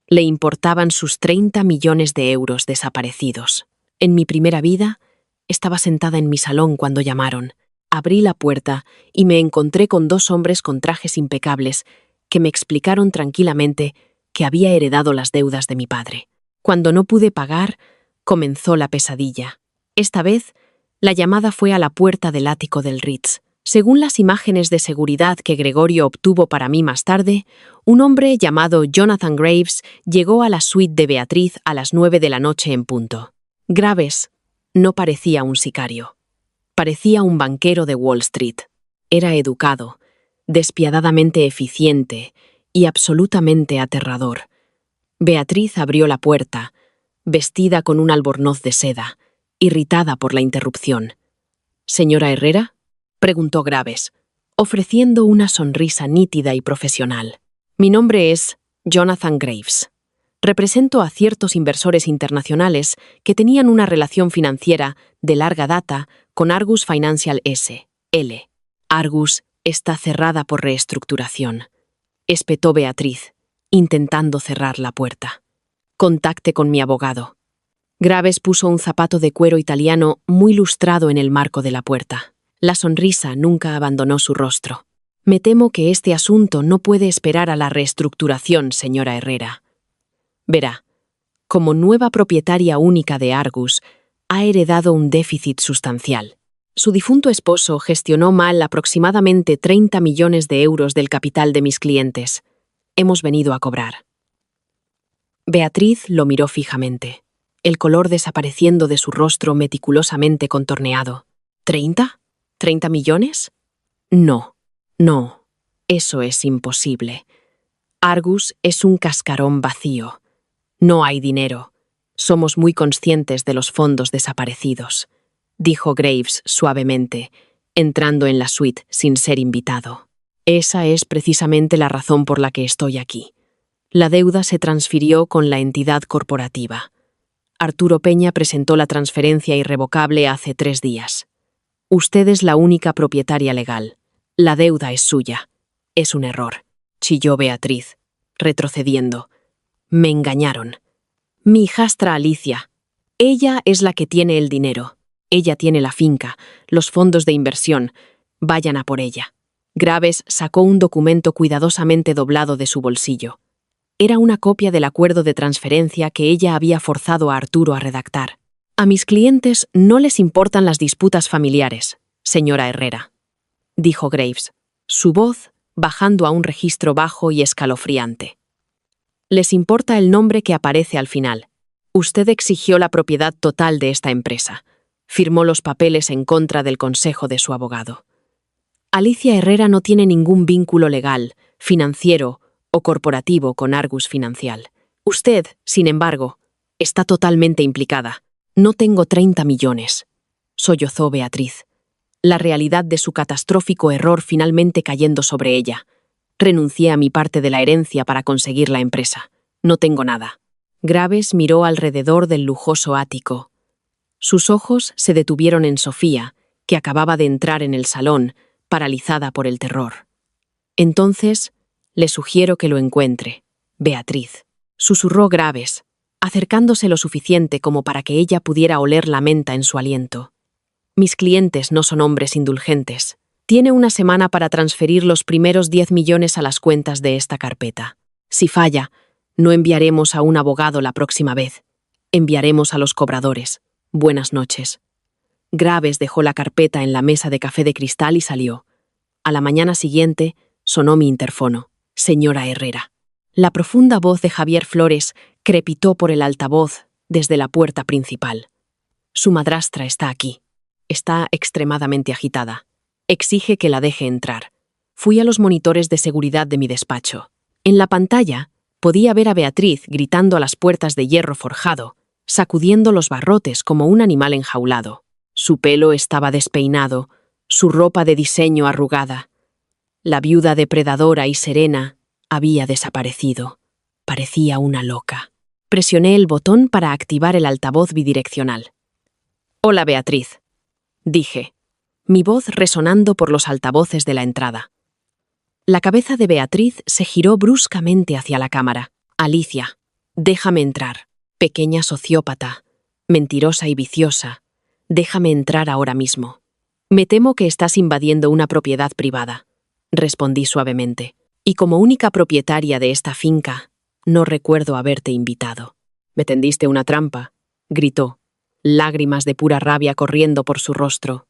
Le importaban sus 30 millones de euros desaparecidos. En mi primera vida, estaba sentada en mi salón cuando llamaron. Abrí la puerta y me encontré con 2 hombres con trajes impecables que me explicaron tranquilamente que había heredado las deudas de mi padre. Cuando no pude pagar, comenzó la pesadilla. Esta vez, la llamada fue a la puerta del ático del Ritz. Según las imágenes de seguridad que Gregorio obtuvo para mí más tarde, un hombre llamado Jonathan Graves llegó a la suite de Beatriz a las 9 de la noche en punto. Graves no parecía un sicario. Parecía un banquero de Wall Street. Era educado, despiadadamente eficiente y absolutamente aterrador. Beatriz abrió la puerta, vestida con un albornoz de seda, irritada por la interrupción. «¿Señora Herrera?», preguntó Graves, ofreciendo una sonrisa nítida y profesional. «Mi nombre es Jonathan Graves. Represento a ciertos inversores internacionales que tenían una relación financiera de larga data con Argus Financial S.L. Argus está cerrada por reestructuración», espetó Beatriz, intentando cerrar la puerta. «Contacte con mi abogado». Graves puso un zapato de cuero italiano muy lustrado en el marco de la puerta. La sonrisa nunca abandonó su rostro. Me temo que este asunto no puede esperar a la reestructuración, señora Herrera. Verá, como nueva propietaria única de Argus, ha heredado un déficit sustancial. Su difunto esposo gestionó mal aproximadamente 30 millones de euros del capital de mis clientes. Hemos venido a cobrar. Beatriz lo miró fijamente, el color desapareciendo de su rostro meticulosamente contorneado. ¿30? ¿30 millones? No, no, eso es imposible. Argus es un cascarón vacío. No hay dinero. Somos muy conscientes de los fondos desaparecidos, dijo Graves suavemente, entrando en la suite sin ser invitado. Esa es precisamente la razón por la que estoy aquí. La deuda se transfirió con la entidad corporativa. Arturo Peña presentó la transferencia irrevocable hace 3 días. Usted es la única propietaria legal. La deuda es suya. Es un error, chilló Beatriz, retrocediendo. Me engañaron. Mi hijastra Alicia. Ella es la que tiene el dinero. Ella tiene la finca, los fondos de inversión. Vayan a por ella. Graves sacó un documento cuidadosamente doblado de su bolsillo. Era una copia del acuerdo de transferencia que ella había forzado a Arturo a redactar. A mis clientes no les importan las disputas familiares, señora Herrera, dijo Graves, su voz bajando a un registro bajo y escalofriante. Les importa el nombre que aparece al final. Usted exigió la propiedad total de esta empresa. Firmó los papeles en contra del consejo de su abogado. Alicia Herrera no tiene ningún vínculo legal, financiero o corporativo con Argus Financial. Usted, sin embargo, está totalmente implicada. No tengo 30 millones, sollozó Beatriz, la realidad de su catastrófico error finalmente cayendo sobre ella. Renuncié a mi parte de la herencia para conseguir la empresa. No tengo nada. Graves miró alrededor del lujoso ático. Sus ojos se detuvieron en Sofía, que acababa de entrar en el salón, paralizada por el terror. Entonces, le sugiero que lo encuentre, Beatriz, susurró Graves, acercándose lo suficiente como para que ella pudiera oler la menta en su aliento. Mis clientes no son hombres indulgentes. Tiene una semana para transferir los primeros 10 millones a las cuentas de esta carpeta. Si falla, no enviaremos a un abogado la próxima vez. Enviaremos a los cobradores. Buenas noches. Graves dejó la carpeta en la mesa de café de cristal y salió. A la mañana siguiente, sonó mi interfono. Señora Herrera. La profunda voz de Javier Flores crepitó por el altavoz desde la puerta principal. Su madrastra está aquí. Está extremadamente agitada. Exige que la deje entrar. Fui a los monitores de seguridad de mi despacho. En la pantalla podía ver a Beatriz gritando a las puertas de hierro forjado, sacudiendo los barrotes como un animal enjaulado. Su pelo estaba despeinado, su ropa de diseño arrugada. La viuda depredadora y serena había desaparecido. Parecía una loca. Presioné el botón para activar el altavoz bidireccional. «Hola, Beatriz», dije, mi voz resonando por los altavoces de la entrada. La cabeza de Beatriz se giró bruscamente hacia la cámara. «Alicia, déjame entrar. Pequeña sociópata, mentirosa y viciosa, déjame entrar ahora mismo. Me temo que estás invadiendo una propiedad privada», respondí suavemente, «y como única propietaria de esta finca, no recuerdo haberte invitado». «Me tendiste una trampa», gritó, lágrimas de pura rabia corriendo por su rostro.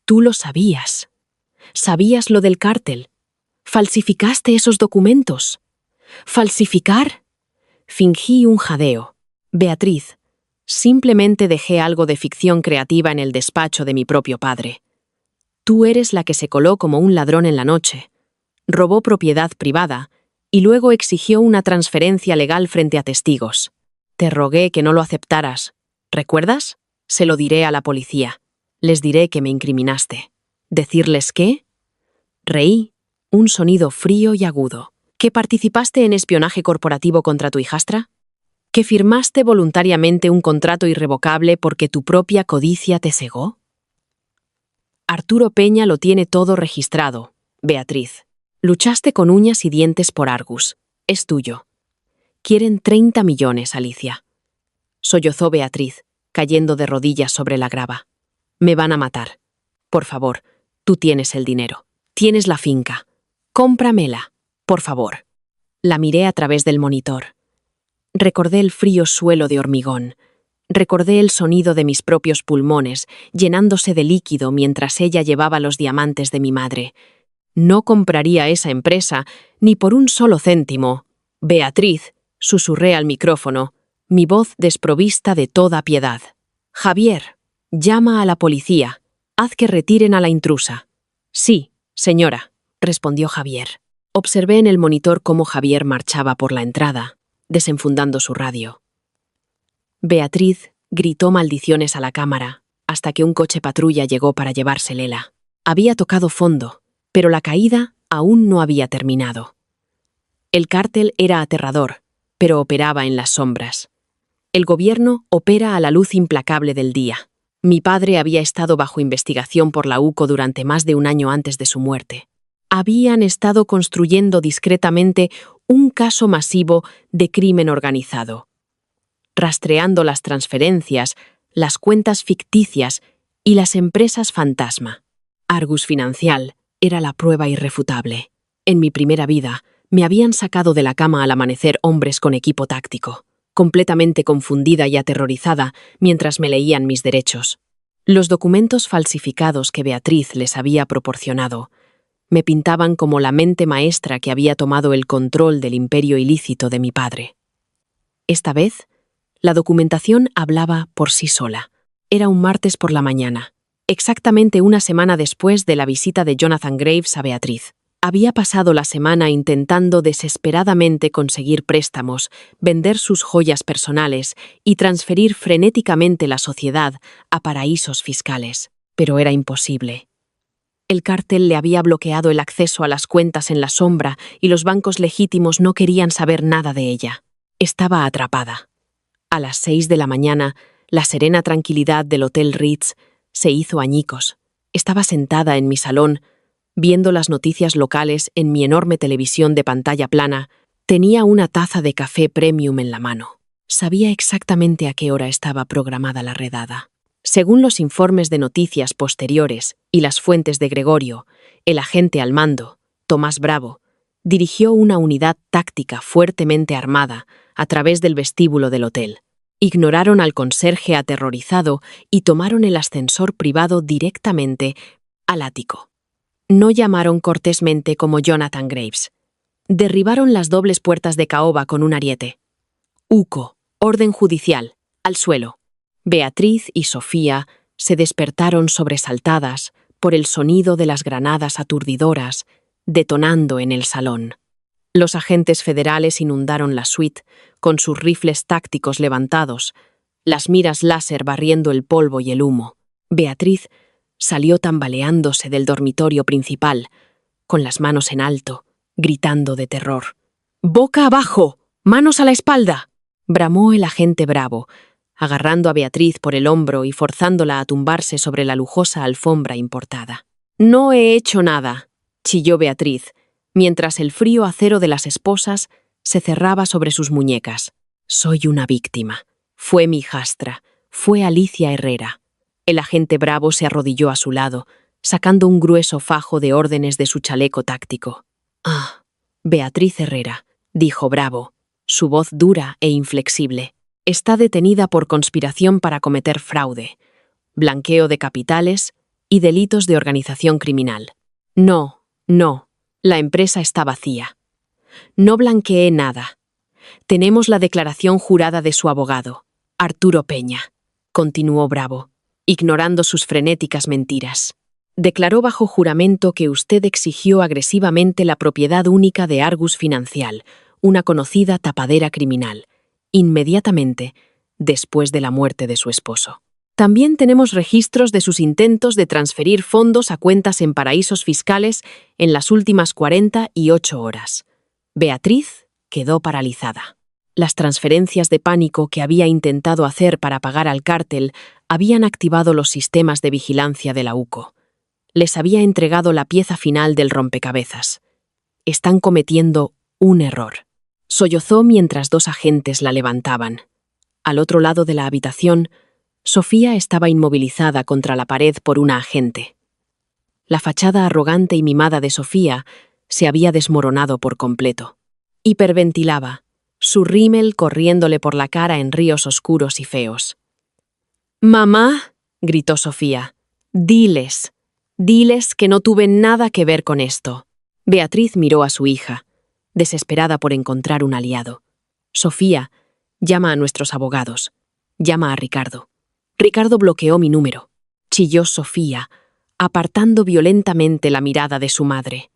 «Tú lo sabías. Sabías lo del cártel. Falsificaste esos documentos». «¿Falsificar?» Fingí un jadeo. «Beatriz, simplemente dejé algo de ficción creativa en el despacho de mi propio padre. Tú eres la que se coló como un ladrón en la noche, robó propiedad privada y luego exigió una transferencia legal frente a testigos. Te rogué que no lo aceptaras. ¿Recuerdas? Se lo diré a la policía. Les diré que me incriminaste. ¿Decirles qué?» Reí, un sonido frío y agudo. ¿Que participaste en espionaje corporativo contra tu hijastra? ¿Que firmaste voluntariamente un contrato irrevocable porque tu propia codicia te cegó? Arturo Peña lo tiene todo registrado, Beatriz. Luchaste con uñas y dientes por Argus. Es tuyo. Quieren 30 millones, Alicia. Sollozó Beatriz, cayendo de rodillas sobre la grava. Me van a matar. Por favor, Tú tienes el dinero. Tienes la finca. Cómpramela, por favor. La miré a través del monitor. Recordé el frío suelo de hormigón. Recordé el sonido de mis propios pulmones, llenándose de líquido mientras ella llevaba los diamantes de mi madre. No compraría esa empresa ni por un solo céntimo. Beatriz, susurré al micrófono, mi voz desprovista de toda piedad. Javier, llama a la policía. Haz que retiren a la intrusa. Sí, señora, respondió Javier. Observé en el monitor cómo Javier marchaba por la entrada, desenfundando su radio. Beatriz gritó maldiciones a la cámara, hasta que un coche patrulla llegó para llevarse Lela. Había tocado fondo, pero la caída aún no había terminado. El cártel era aterrador, pero operaba en las sombras. El gobierno opera a la luz implacable del día. Mi padre había estado bajo investigación por la UCO durante más de un año antes de su muerte. Habían estado construyendo discretamente un caso masivo de crimen organizado, rastreando las transferencias, las cuentas ficticias y las empresas fantasma. Argus Financial era la prueba irrefutable. En mi primera vida, me habían sacado de la cama al amanecer hombres con equipo táctico, completamente confundida y aterrorizada mientras me leían mis derechos. Los documentos falsificados que Beatriz les había proporcionado me pintaban como la mente maestra que había tomado el control del imperio ilícito de mi padre. Esta vez, la documentación hablaba por sí sola. Era un martes por la mañana, exactamente una semana después de la visita de Jonathan Graves a Beatriz. Había pasado la semana intentando desesperadamente conseguir préstamos, vender sus joyas personales y transferir frenéticamente la sociedad a paraísos fiscales. Pero era imposible. El cártel le había bloqueado el acceso a las cuentas en la sombra y los bancos legítimos no querían saber nada de ella. Estaba atrapada. A las 6 de la mañana, la serena tranquilidad del Hotel Ritz se hizo añicos. Estaba sentada en mi salón, viendo las noticias locales en mi enorme televisión de pantalla plana. Tenía una taza de café premium en la mano. Sabía exactamente a qué hora estaba programada la redada. Según los informes de noticias posteriores y las fuentes de Gregorio, el agente al mando, Tomás Bravo, dirigió una unidad táctica fuertemente armada a través del vestíbulo del hotel. Ignoraron al conserje aterrorizado y tomaron el ascensor privado directamente al ático. No llamaron cortésmente como Jonathan Graves. Derribaron las dobles puertas de caoba con un ariete. UCO, orden judicial, al suelo. Beatriz y Sofía se despertaron sobresaltadas por el sonido de las granadas aturdidoras detonando en el salón. Los agentes federales inundaron la suite con sus rifles tácticos levantados, las miras láser barriendo el polvo y el humo. Beatriz salió tambaleándose del dormitorio principal, con las manos en alto, gritando de terror. «¡Boca abajo! ¡Manos a la espalda!», bramó el agente Bravo, agarrando a Beatriz por el hombro y forzándola a tumbarse sobre la lujosa alfombra importada. «No he hecho nada», chilló Beatriz, mientras el frío acero de las esposas se cerraba sobre sus muñecas. «Soy una víctima. Fue mi hijastra. Fue Alicia Herrera». El agente Bravo se arrodilló a su lado, sacando un grueso fajo de órdenes de su chaleco táctico. «Ah, Beatriz Herrera», dijo Bravo, su voz dura e inflexible. «Está detenida por conspiración para cometer fraude, blanqueo de capitales y delitos de organización criminal. No, la empresa está vacía. No blanqueé nada. Tenemos la declaración jurada de su abogado, Arturo Peña», continuó Bravo, ignorando sus frenéticas mentiras. «Declaró bajo juramento que usted exigió agresivamente la propiedad única de Argus Financial, una conocida tapadera criminal, inmediatamente después de la muerte de su esposo. También tenemos registros de sus intentos de transferir fondos a cuentas en paraísos fiscales en las últimas 48 horas. Beatriz quedó paralizada. Las transferencias de pánico que había intentado hacer para pagar al cártel habían activado los sistemas de vigilancia de la UCO. Les había entregado la pieza final del rompecabezas. Están cometiendo un error. Sollozó mientras dos agentes la levantaban. Al otro lado de la habitación, Sofía estaba inmovilizada contra la pared por una agente. La fachada arrogante y mimada de Sofía se había desmoronado por completo. Hiperventilaba, su rímel corriéndole por la cara en ríos oscuros y feos. «¡Mamá!», gritó Sofía. «Diles que no tuve nada que ver con esto». Beatriz miró a su hija, desesperada por encontrar un aliado. «Sofía, llama a nuestros abogados. Llama a Ricardo». «Ricardo bloqueó mi número», chilló Sofía, apartando violentamente la mirada de su madre.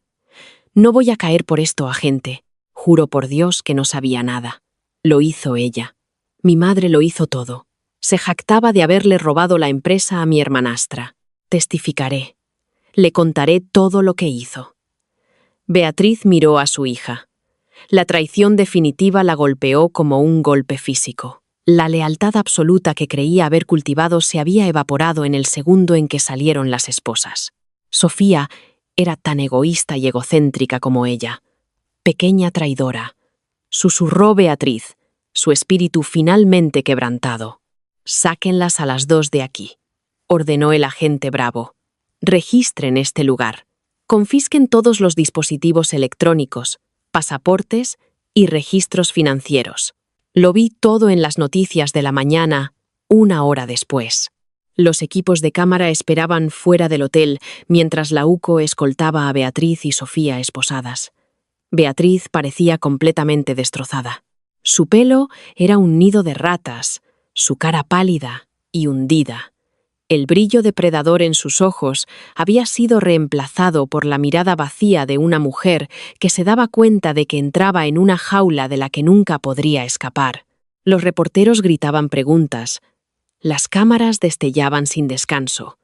«No voy a caer por esto, agente. Juro por Dios que no sabía nada. Lo hizo ella. Mi madre lo hizo todo. Se jactaba de haberle robado la empresa a mi hermanastra. Testificaré. Le contaré todo lo que hizo». Beatriz miró a su hija. La traición definitiva la golpeó como un golpe físico. La lealtad absoluta que creía haber cultivado se había evaporado en el segundo en que salieron las esposas. Sofía era tan egoísta y egocéntrica como ella. «Pequeña traidora», susurró Beatriz, su espíritu finalmente quebrantado. «Sáquenlas a las 2 de aquí», ordenó el agente bravo. «Registren este lugar. Confisquen todos los dispositivos electrónicos, pasaportes y registros financieros». Lo vi todo en las noticias de la mañana, 1 hora después. Los equipos de cámara esperaban fuera del hotel mientras la UCO escoltaba a Beatriz y Sofía esposadas. Beatriz parecía completamente destrozada. Su pelo era un nido de ratas, su cara pálida y hundida. El brillo depredador en sus ojos había sido reemplazado por la mirada vacía de una mujer que se daba cuenta de que entraba en una jaula de la que nunca podría escapar. Los reporteros gritaban preguntas. Las cámaras destellaban sin descanso.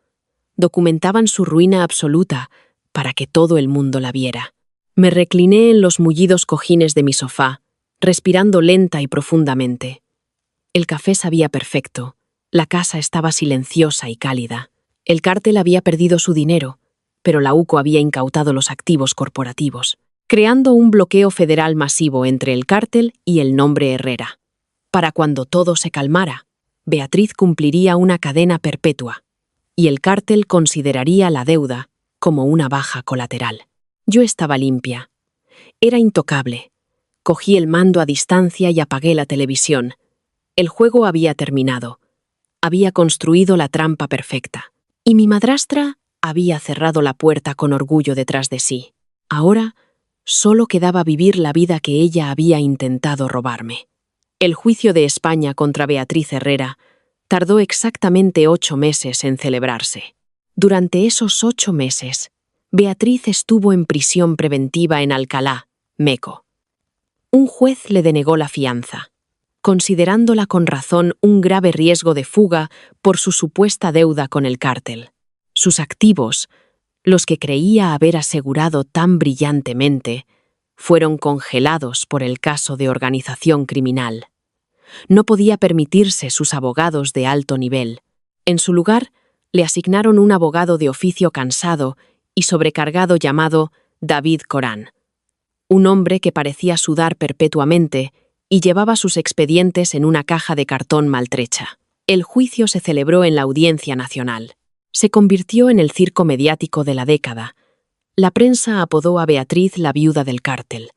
Documentaban su ruina absoluta para que todo el mundo la viera. Me recliné en los mullidos cojines de mi sofá, respirando lenta y profundamente. El café sabía perfecto. La casa estaba silenciosa y cálida. El cártel había perdido su dinero, pero la UCO había incautado los activos corporativos, creando un bloqueo federal masivo entre el cártel y el nombre Herrera. Para cuando todo se calmara, Beatriz cumpliría una cadena perpetua, y el cártel consideraría la deuda como una baja colateral. Yo estaba limpia. Era intocable. Cogí el mando a distancia y apagué la televisión. El juego había terminado. Había construido la trampa perfecta, y mi madrastra había cerrado la puerta con orgullo detrás de sí. Ahora solo quedaba vivir la vida que ella había intentado robarme. El juicio de España contra Beatriz Herrera tardó exactamente 8 meses en celebrarse. Durante esos 8 meses, Beatriz estuvo en prisión preventiva en Alcalá, Meco. Un juez le denegó la fianza, considerándola con razón un grave riesgo de fuga por su supuesta deuda con el cártel. Sus activos, los que creía haber asegurado tan brillantemente, fueron congelados por el caso de organización criminal. No podía permitirse sus abogados de alto nivel. En su lugar, le asignaron un abogado de oficio cansado y sobrecargado llamado David Corán, un hombre que parecía sudar perpetuamente y llevaba sus expedientes en una caja de cartón maltrecha. El juicio se celebró en la Audiencia Nacional. Se convirtió en el circo mediático de la década. La prensa apodó a Beatriz la viuda del cártel.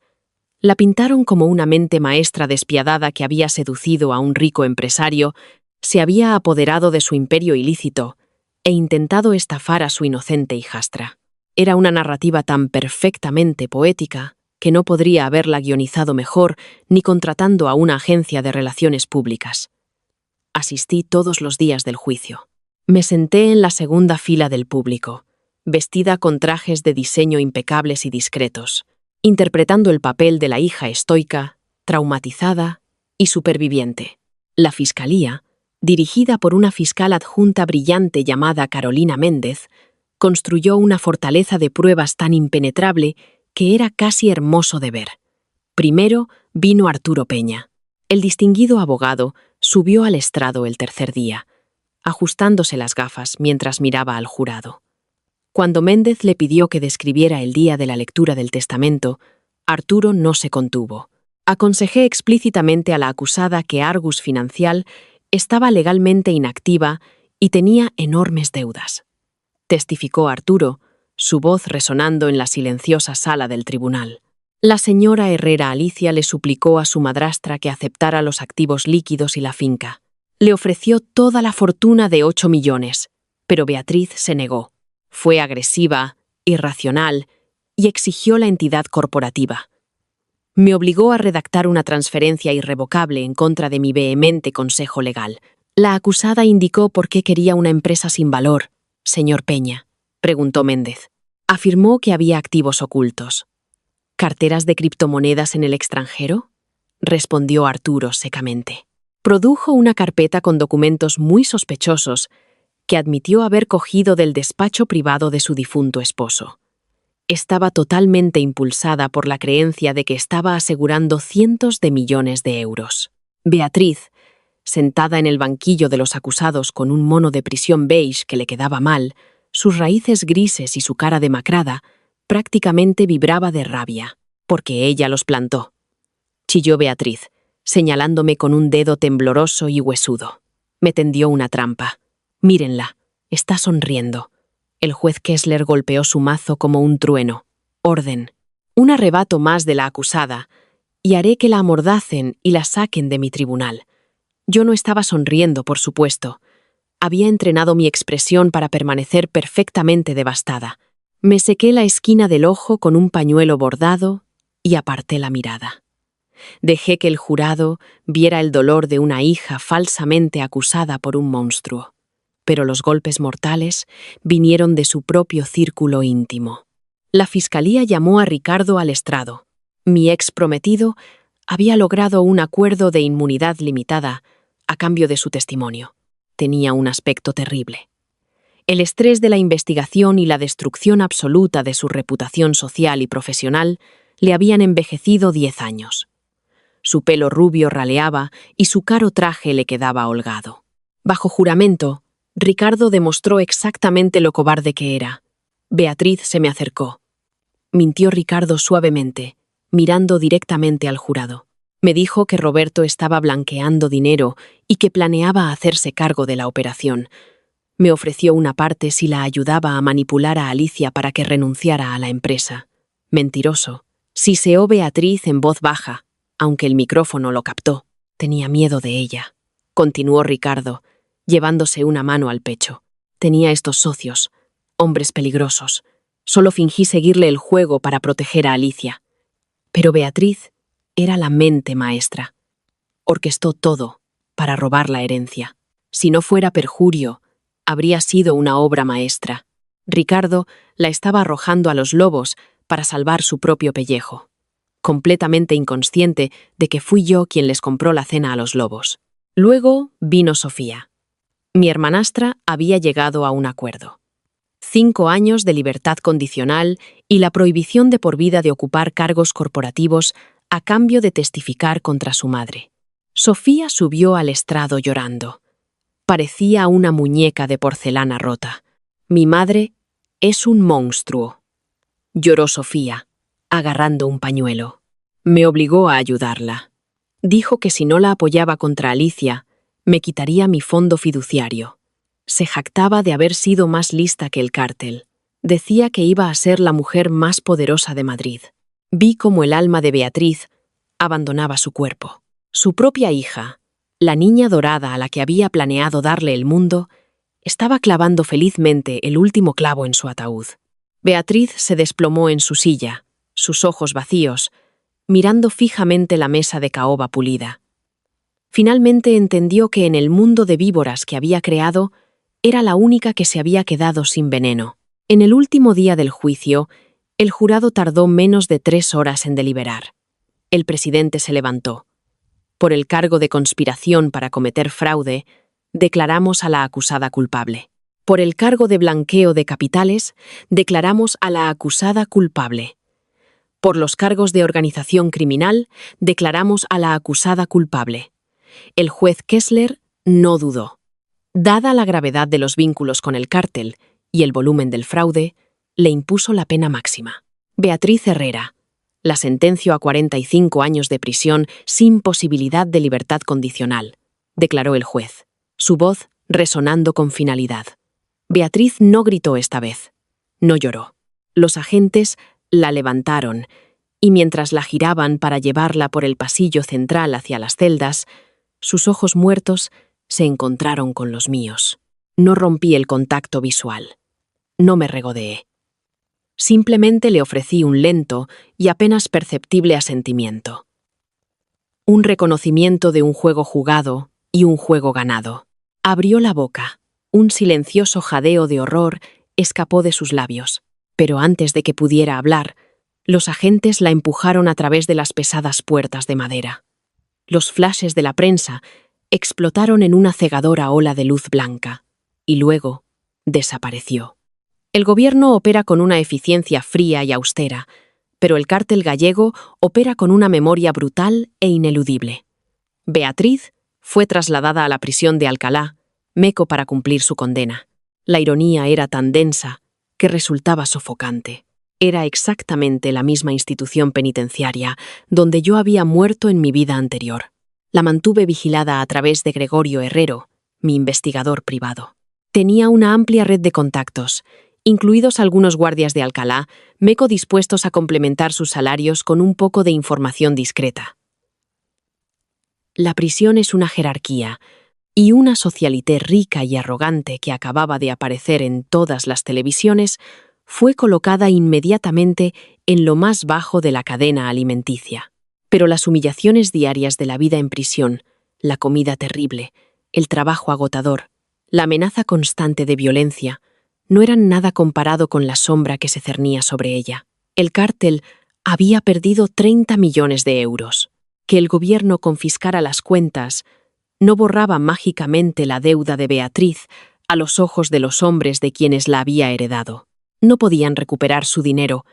La pintaron como una mente maestra despiadada que había seducido a un rico empresario, se había apoderado de su imperio ilícito e intentado estafar a su inocente hijastra. Era una narrativa tan perfectamente poética que no podría haberla guionizado mejor ni contratando a una agencia de relaciones públicas. Asistí todos los días del juicio. Me senté en la segunda fila del público, vestida con trajes de diseño impecables y discretos, interpretando el papel de la hija estoica, traumatizada y superviviente. La fiscalía, dirigida por una fiscal adjunta brillante llamada Carolina Méndez, construyó una fortaleza de pruebas tan impenetrable que era casi hermoso de ver. Primero vino Arturo Peña. El distinguido abogado subió al estrado el tercer día, ajustándose las gafas mientras miraba al jurado. Cuando Méndez le pidió que describiera el día de la lectura del testamento, Arturo no se contuvo. Aconsejé explícitamente a la acusada que Argus Financial estaba legalmente inactiva y tenía enormes deudas. Testificó Arturo, su voz resonando en la silenciosa sala del tribunal. La señora Herrera Alicia le suplicó a su madrastra que aceptara los activos líquidos y la finca. Le ofreció toda la fortuna de 8 millones, pero Beatriz se negó. Fue agresiva, irracional y exigió la entidad corporativa. Me obligó a redactar una transferencia irrevocable en contra de mi vehemente consejo legal. La acusada indicó por qué quería una empresa sin valor. «Señor Peña», preguntó Méndez. Afirmó que había activos ocultos. «¿Carteras de criptomonedas en el extranjero?», respondió Arturo secamente. Produjo una carpeta con documentos muy sospechosos que admitió haber cogido del despacho privado de su difunto esposo. Estaba totalmente impulsada por la creencia de que estaba asegurando cientos de millones de euros. Beatriz, sentada en el banquillo de los acusados con un mono de prisión beige que le quedaba mal, sus raíces grises y su cara demacrada, prácticamente vibraba de rabia, porque ella los plantó. Chilló Beatriz, señalándome con un dedo tembloroso y huesudo. Me tendió una trampa. «Mírenla, está sonriendo». El juez Kessler golpeó su mazo como un trueno. «Orden. Un arrebato más de la acusada, y haré que la amordacen y la saquen de mi tribunal». Yo no estaba sonriendo, por supuesto. Había entrenado mi expresión para permanecer perfectamente devastada. Me sequé la esquina del ojo con un pañuelo bordado y aparté la mirada. Dejé que el jurado viera el dolor de una hija falsamente acusada por un monstruo. Pero los golpes mortales vinieron de su propio círculo íntimo. La fiscalía llamó a Ricardo al estrado. Mi ex prometido había logrado un acuerdo de inmunidad limitada a cambio de su testimonio. Tenía un aspecto terrible. El estrés de la investigación y la destrucción absoluta de su reputación social y profesional le habían envejecido 10 años. Su pelo rubio raleaba y su caro traje le quedaba holgado. Bajo juramento, Ricardo demostró exactamente lo cobarde que era. Beatriz se me acercó. Mintió Ricardo suavemente, mirando directamente al jurado. Me dijo que Roberto estaba blanqueando dinero y que planeaba hacerse cargo de la operación. Me ofreció una parte si la ayudaba a manipular a Alicia para que renunciara a la empresa. Mentiroso. Siseó Beatriz en voz baja, aunque el micrófono lo captó. Tenía miedo de ella. Continuó Ricardo, llevándose una mano al pecho. Tenía estos socios, hombres peligrosos. Solo fingí seguirle el juego para proteger a Alicia. Pero Beatriz era la mente maestra. Orquestó todo para robar la herencia. Si no fuera perjurio, habría sido una obra maestra. Ricardo la estaba arrojando a los lobos para salvar su propio pellejo, completamente inconsciente de que fui yo quien les compró la cena a los lobos. Luego vino Sofía. Mi hermanastra había llegado a un acuerdo. 5 años de libertad condicional y la prohibición de por vida de ocupar cargos corporativos a cambio de testificar contra su madre. Sofía subió al estrado llorando. Parecía una muñeca de porcelana rota. «Mi madre es un monstruo», lloró Sofía, agarrando un pañuelo. Me obligó a ayudarla. Dijo que si no la apoyaba contra Alicia, me quitaría mi fondo fiduciario. Se jactaba de haber sido más lista que el cártel. Decía que iba a ser la mujer más poderosa de Madrid. Vi cómo el alma de Beatriz abandonaba su cuerpo. Su propia hija, la niña dorada a la que había planeado darle el mundo, estaba clavando felizmente el último clavo en su ataúd. Beatriz se desplomó en su silla, sus ojos vacíos, mirando fijamente la mesa de caoba pulida. Finalmente entendió que en el mundo de víboras que había creado, era la única que se había quedado sin veneno. En el último día del juicio, el jurado tardó menos de 3 horas en deliberar. El presidente se levantó. Por el cargo de conspiración para cometer fraude, declaramos a la acusada culpable. Por el cargo de blanqueo de capitales, declaramos a la acusada culpable. Por los cargos de organización criminal, declaramos a la acusada culpable. El juez Kessler no dudó. Dada la gravedad de los vínculos con el cártel y el volumen del fraude, le impuso la pena máxima. Beatriz Herrera. La sentenció a 45 años de prisión sin posibilidad de libertad condicional, declaró el juez, su voz resonando con finalidad. Beatriz no gritó esta vez. No lloró. Los agentes la levantaron, y mientras la giraban para llevarla por el pasillo central hacia las celdas, sus ojos muertos se encontraron con los míos. No rompí el contacto visual. No me regodeé. Simplemente le ofrecí un lento y apenas perceptible asentimiento. Un reconocimiento de un juego jugado y un juego ganado. Abrió la boca. Un silencioso jadeo de horror escapó de sus labios, pero antes de que pudiera hablar, los agentes la empujaron a través de las pesadas puertas de madera. Los flashes de la prensa explotaron en una cegadora ola de luz blanca, y luego desapareció. El gobierno opera con una eficiencia fría y austera, pero el cártel gallego opera con una memoria brutal e ineludible. Beatriz fue trasladada a la prisión de Alcalá, Meco, para cumplir su condena. La ironía era tan densa que resultaba sofocante. Era exactamente la misma institución penitenciaria donde yo había muerto en mi vida anterior. La mantuve vigilada a través de Gregorio Herrero, mi investigador privado. Tenía una amplia red de contactos, incluidos algunos guardias de Alcalá, Meco, dispuestos a complementar sus salarios con un poco de información discreta. La prisión es una jerarquía, y una socialité rica y arrogante que acababa de aparecer en todas las televisiones fue colocada inmediatamente en lo más bajo de la cadena alimenticia. Pero las humillaciones diarias de la vida en prisión, la comida terrible, el trabajo agotador, la amenaza constante de violencia, no eran nada comparado con la sombra que se cernía sobre ella. El cártel había perdido 30 millones de euros. Que el gobierno confiscara las cuentas no borraba mágicamente la deuda de Beatriz a los ojos de los hombres de quienes la había heredado. No podían recuperar su dinero,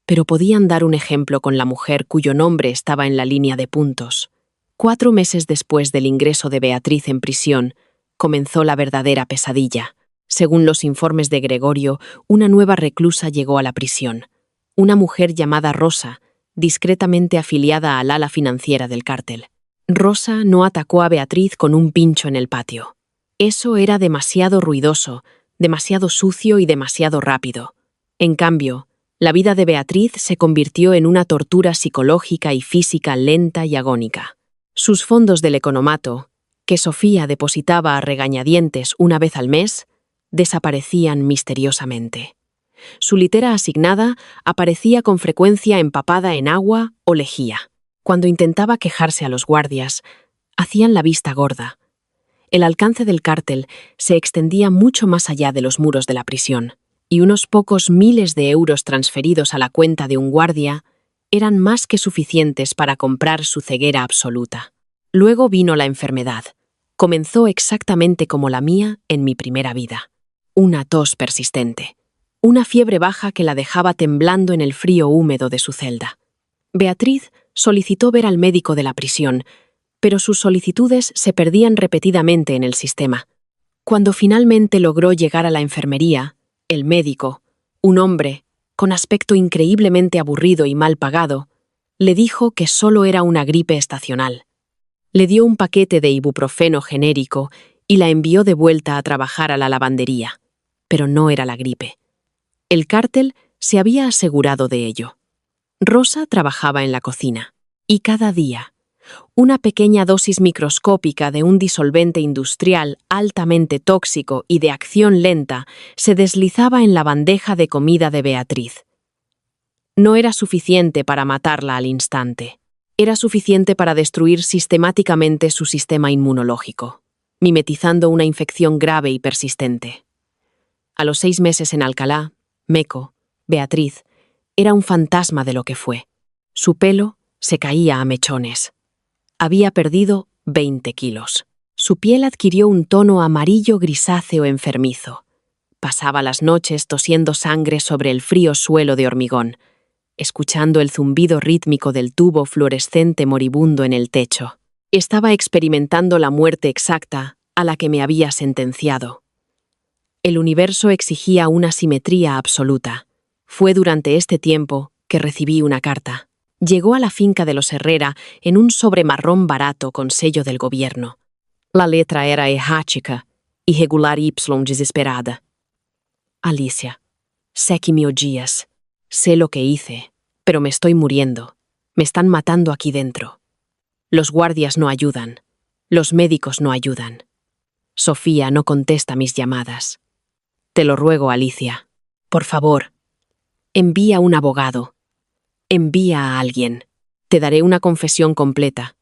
pero podían dar un ejemplo con la mujer cuyo nombre estaba en la línea de puntos. 4 meses después del ingreso de Beatriz en prisión, comenzó la verdadera pesadilla. Según los informes de Gregorio, una nueva reclusa llegó a la prisión. Una mujer llamada Rosa, discretamente afiliada al ala financiera del cártel. Rosa no atacó a Beatriz con un pincho en el patio. Eso era demasiado ruidoso, demasiado sucio y demasiado rápido. En cambio, la vida de Beatriz se convirtió en una tortura psicológica y física lenta y agónica. Sus fondos del economato, que Sofía depositaba a regañadientes una vez al mes, desaparecían misteriosamente. Su litera asignada aparecía con frecuencia empapada en agua o lejía. Cuando intentaba quejarse a los guardias, hacían la vista gorda. El alcance del cártel se extendía mucho más allá de los muros de la prisión, y unos pocos miles de euros transferidos a la cuenta de un guardia eran más que suficientes para comprar su ceguera absoluta. Luego vino la enfermedad. Comenzó exactamente como la mía en mi primera vida. Una tos persistente. Una fiebre baja que la dejaba temblando en el frío húmedo de su celda. Beatriz solicitó ver al médico de la prisión, pero sus solicitudes se perdían repetidamente en el sistema. Cuando finalmente logró llegar a la enfermería, el médico, un hombre, con aspecto increíblemente aburrido y mal pagado, le dijo que solo era una gripe estacional. Le dio un paquete de ibuprofeno genérico y la envió de vuelta a trabajar a la lavandería. Pero no era la gripe. El cártel se había asegurado de ello. Rosa trabajaba en la cocina, y cada día, una pequeña dosis microscópica de un disolvente industrial altamente tóxico y de acción lenta se deslizaba en la bandeja de comida de Beatriz. No era suficiente para matarla al instante. Era suficiente para destruir sistemáticamente su sistema inmunológico, mimetizando una infección grave y persistente. A los 6 meses en Alcalá, Meco, Beatriz, era un fantasma de lo que fue. Su pelo se caía a mechones. Había perdido 20 kilos. Su piel adquirió un tono amarillo grisáceo enfermizo. Pasaba las noches tosiendo sangre sobre el frío suelo de hormigón, escuchando el zumbido rítmico del tubo fluorescente moribundo en el techo. Estaba experimentando la muerte exacta a la que me había sentenciado. El universo exigía una simetría absoluta. Fue durante este tiempo que recibí una carta. Llegó a la finca de los Herrera en un sobre marrón barato con sello del gobierno. La letra era errática y regular Y desesperada. Alicia, sé que me odias. Sé lo que hice, pero me estoy muriendo. Me están matando aquí dentro. Los guardias no ayudan. Los médicos no ayudan. Sofía no contesta mis llamadas. Te lo ruego, Alicia. Por favor, envía un abogado. Envía a alguien. Te daré una confesión completa.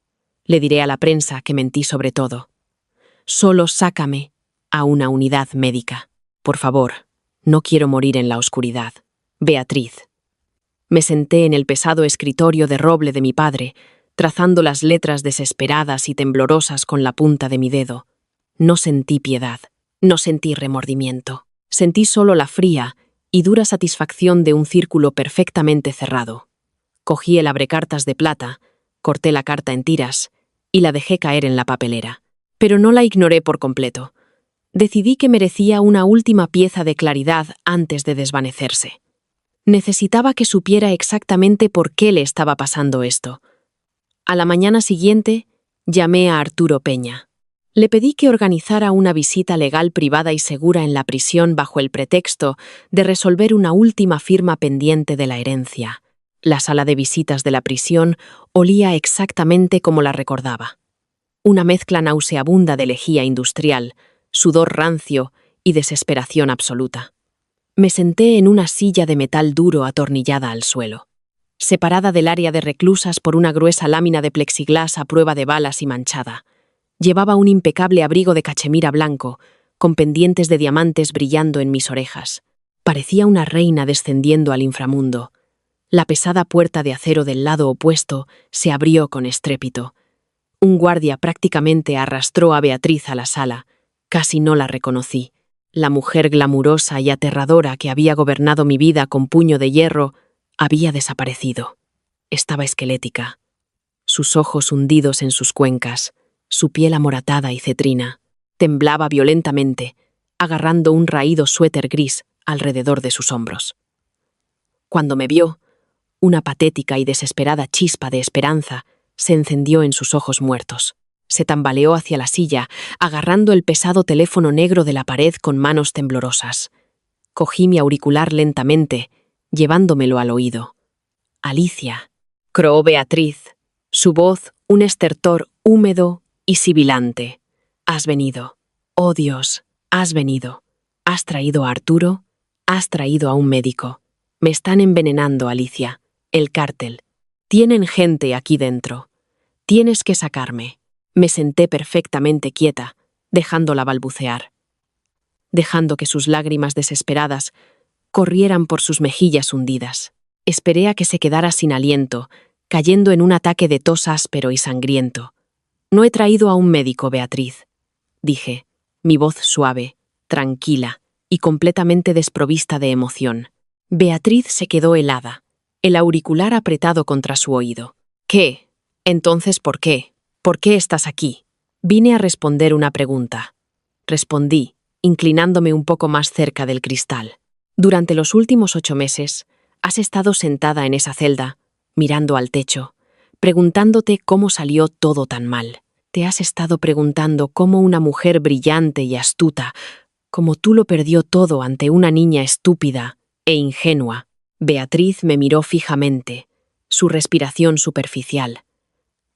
Le diré a la prensa que mentí sobre todo. Solo sácame a una unidad médica. Por favor, no quiero morir en la oscuridad. Beatriz. Me senté en el pesado escritorio de roble de mi padre, trazando las letras desesperadas y temblorosas con la punta de mi dedo. No sentí piedad, no sentí remordimiento. Sentí solo la fría y dura satisfacción de un círculo perfectamente cerrado. Cogí el abrecartas de plata, corté la carta en tiras y la dejé caer en la papelera. Pero no la ignoré por completo. Decidí que merecía una última pieza de claridad antes de desvanecerse. Necesitaba que supiera exactamente por qué le estaba pasando esto. A la mañana siguiente, llamé a Arturo Peña. Le pedí que organizara una visita legal privada y segura en la prisión bajo el pretexto de resolver una última firma pendiente de la herencia. La sala de visitas de la prisión olía exactamente como la recordaba. Una mezcla nauseabunda de lejía industrial, sudor rancio y desesperación absoluta. Me senté en una silla de metal duro atornillada al suelo. Separada del área de reclusas por una gruesa lámina de plexiglás a prueba de balas y manchada. Llevaba un impecable abrigo de cachemira blanco, con pendientes de diamantes brillando en mis orejas. Parecía una reina descendiendo al inframundo. La pesada puerta de acero del lado opuesto se abrió con estrépito. Un guardia prácticamente arrastró a Beatriz a la sala. Casi no la reconocí. La mujer glamurosa y aterradora que había gobernado mi vida con puño de hierro había desaparecido. Estaba esquelética. Sus ojos hundidos en sus cuencas, su piel amoratada y cetrina. Temblaba violentamente, agarrando un raído suéter gris alrededor de sus hombros. Cuando me vio, una patética y desesperada chispa de esperanza se encendió en sus ojos muertos. Se tambaleó hacia la silla, agarrando el pesado teléfono negro de la pared con manos temblorosas. Cogí mi auricular lentamente, llevándomelo al oído. Alicia, croó Beatriz, su voz un estertor húmedo y sibilante. Has venido. Oh Dios, has venido. Has traído a Arturo, has traído a un médico. Me están envenenando, Alicia. El cártel. Tienen gente aquí dentro. Tienes que sacarme. Me senté perfectamente quieta, dejándola balbucear. Dejando que sus lágrimas desesperadas corrieran por sus mejillas hundidas. Esperé a que se quedara sin aliento, cayendo en un ataque de tos áspero y sangriento. No he traído a un médico, Beatriz, dije, mi voz suave, tranquila y completamente desprovista de emoción. Beatriz se quedó helada, el auricular apretado contra su oído. ¿Qué? Entonces, ¿por qué? ¿Por qué estás aquí? Vine a responder una pregunta. Respondí, inclinándome un poco más cerca del cristal. Durante los últimos 8 meses, has estado sentada en esa celda, mirando al techo, preguntándote cómo salió todo tan mal. Te has estado preguntando cómo una mujer brillante y astuta, como tú, lo perdió todo ante una niña estúpida e ingenua. Beatriz me miró fijamente, su respiración superficial.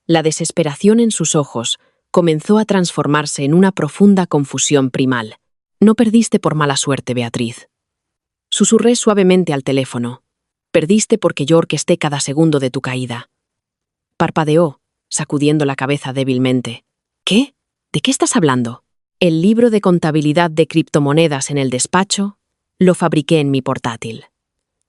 La desesperación en sus ojos comenzó a transformarse en una profunda confusión primal. No perdiste por mala suerte, Beatriz. Susurré suavemente al teléfono. Perdiste porque yo orquesté cada segundo de tu caída. Parpadeó, sacudiendo la cabeza débilmente. ¿Qué? ¿De qué estás hablando? El libro de contabilidad de criptomonedas en el despacho lo fabriqué en mi portátil.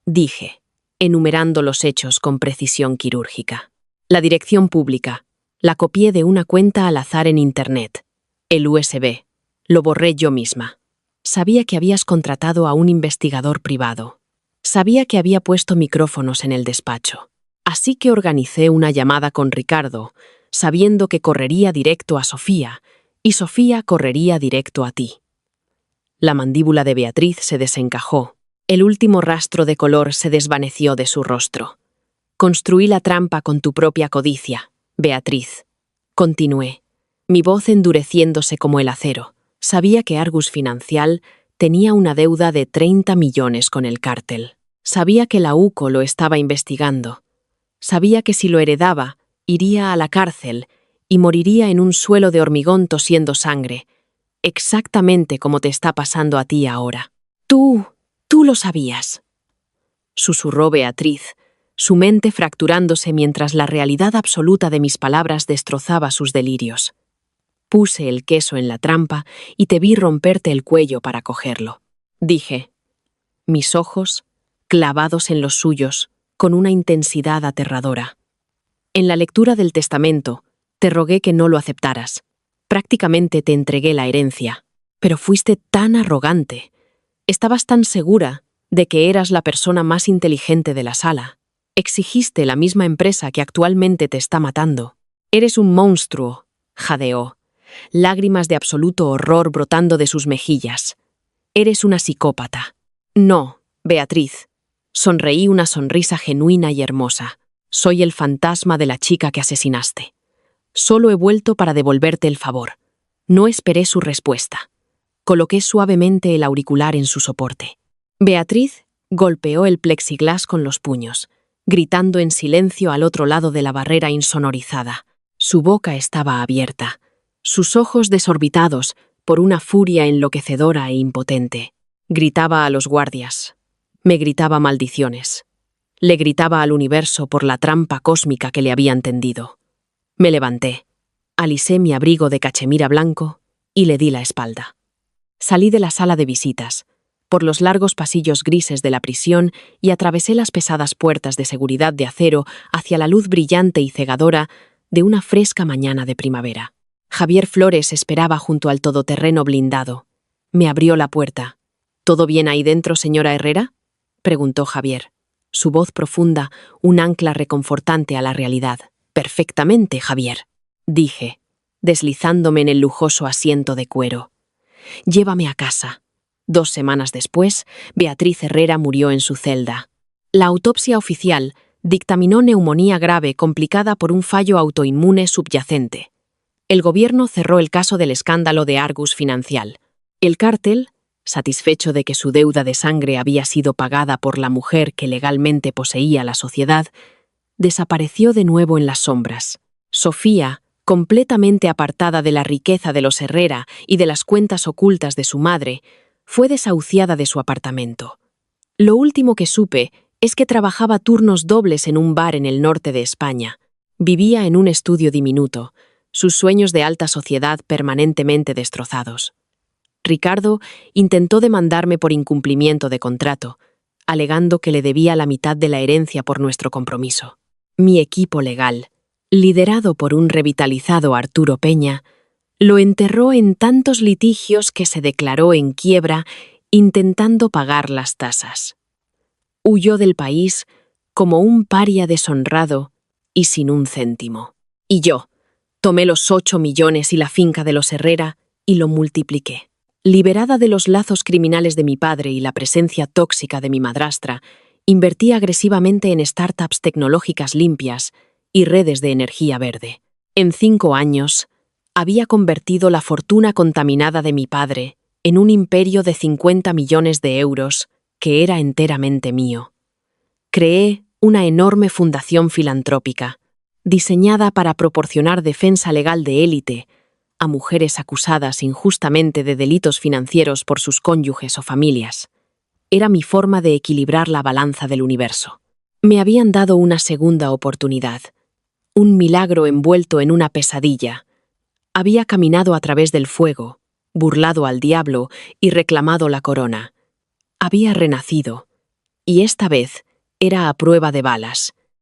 Dije, enumerando los hechos con precisión quirúrgica. La dirección pública. La copié de una cuenta al azar en Internet. El USB. Lo borré yo misma. Sabía que habías contratado a un investigador privado. Sabía que había puesto micrófonos en el despacho. Así que organicé una llamada con Ricardo, sabiendo que correría directo a Sofía, y Sofía correría directo a ti. La mandíbula de Beatriz se desencajó. El último rastro de color se desvaneció de su rostro. Construí la trampa con tu propia codicia, Beatriz. Continué, mi voz endureciéndose como el acero. Sabía que Argus Financial tenía una deuda de 30 millones con el cártel. Sabía que la UCO lo estaba investigando. Sabía que si lo heredaba, iría a la cárcel y moriría en un suelo de hormigón tosiendo sangre, exactamente como te está pasando a ti ahora. Tú lo sabías, susurró Beatriz, su mente fracturándose mientras la realidad absoluta de mis palabras destrozaba sus delirios. Puse el queso en la trampa y te vi romperte el cuello para cogerlo. Dije, mis ojos clavados en los suyos, con una intensidad aterradora. En la lectura del testamento, te rogué que no lo aceptaras. Prácticamente te entregué la herencia, pero fuiste tan arrogante. Estabas tan segura de que eras la persona más inteligente de la sala. Exigiste la misma empresa que actualmente te está matando. Eres un monstruo, jadeó, lágrimas de absoluto horror brotando de sus mejillas. Eres una psicópata. No, Beatriz. Sonreí una sonrisa genuina y hermosa. Soy el fantasma de la chica que asesinaste. Solo he vuelto para devolverte el favor. No esperé su respuesta. Coloqué suavemente el auricular en su soporte. Beatriz golpeó el plexiglás con los puños, gritando en silencio al otro lado de la barrera insonorizada. Su boca estaba abierta, sus ojos desorbitados por una furia enloquecedora e impotente. Gritaba a los guardias. Me gritaba maldiciones. Le gritaba al universo por la trampa cósmica que le habían tendido. Me levanté, alisé mi abrigo de cachemira blanco y le di la espalda. Salí de la sala de visitas, por los largos pasillos grises de la prisión y atravesé las pesadas puertas de seguridad de acero hacia la luz brillante y cegadora de una fresca mañana de primavera. Javier Flores esperaba junto al todoterreno blindado. Me abrió la puerta. ¿Todo bien ahí dentro, señora Herrera?, preguntó Javier. Su voz profunda, un ancla reconfortante a la realidad. Perfectamente, Javier, dije, deslizándome en el lujoso asiento de cuero. Llévame a casa. 2 semanas después, Beatriz Herrera murió en su celda. La autopsia oficial dictaminó neumonía grave complicada por un fallo autoinmune subyacente. El gobierno cerró el caso del escándalo de Argus Financial. El cártel, satisfecho de que su deuda de sangre había sido pagada por la mujer que legalmente poseía la sociedad, desapareció de nuevo en las sombras. Sofía, completamente apartada de la riqueza de los Herrera y de las cuentas ocultas de su madre, fue desahuciada de su apartamento. Lo último que supe es que trabajaba turnos dobles en un bar en el norte de España. Vivía en un estudio diminuto, sus sueños de alta sociedad permanentemente destrozados. Ricardo intentó demandarme por incumplimiento de contrato, alegando que le debía la mitad de la herencia por nuestro compromiso. Mi equipo legal, liderado por un revitalizado Arturo Peña, lo enterró en tantos litigios que se declaró en quiebra intentando pagar las tasas. Huyó del país como un paria deshonrado y sin un céntimo. Y yo tomé los 8 millones y la finca de los Herrera y lo multipliqué. Liberada de los lazos criminales de mi padre y la presencia tóxica de mi madrastra, invertí agresivamente en startups tecnológicas limpias y redes de energía verde. En 5 años, había convertido la fortuna contaminada de mi padre en un imperio de 50 millones de euros que era enteramente mío. Creé una enorme fundación filantrópica, diseñada para proporcionar defensa legal de élite a mujeres acusadas injustamente de delitos financieros por sus cónyuges o familias. Era mi forma de equilibrar la balanza del universo. Me habían dado una segunda oportunidad, un milagro envuelto en una pesadilla. Había caminado a través del fuego, burlado al diablo y reclamado la corona. Había renacido, y esta vez era a prueba de balas,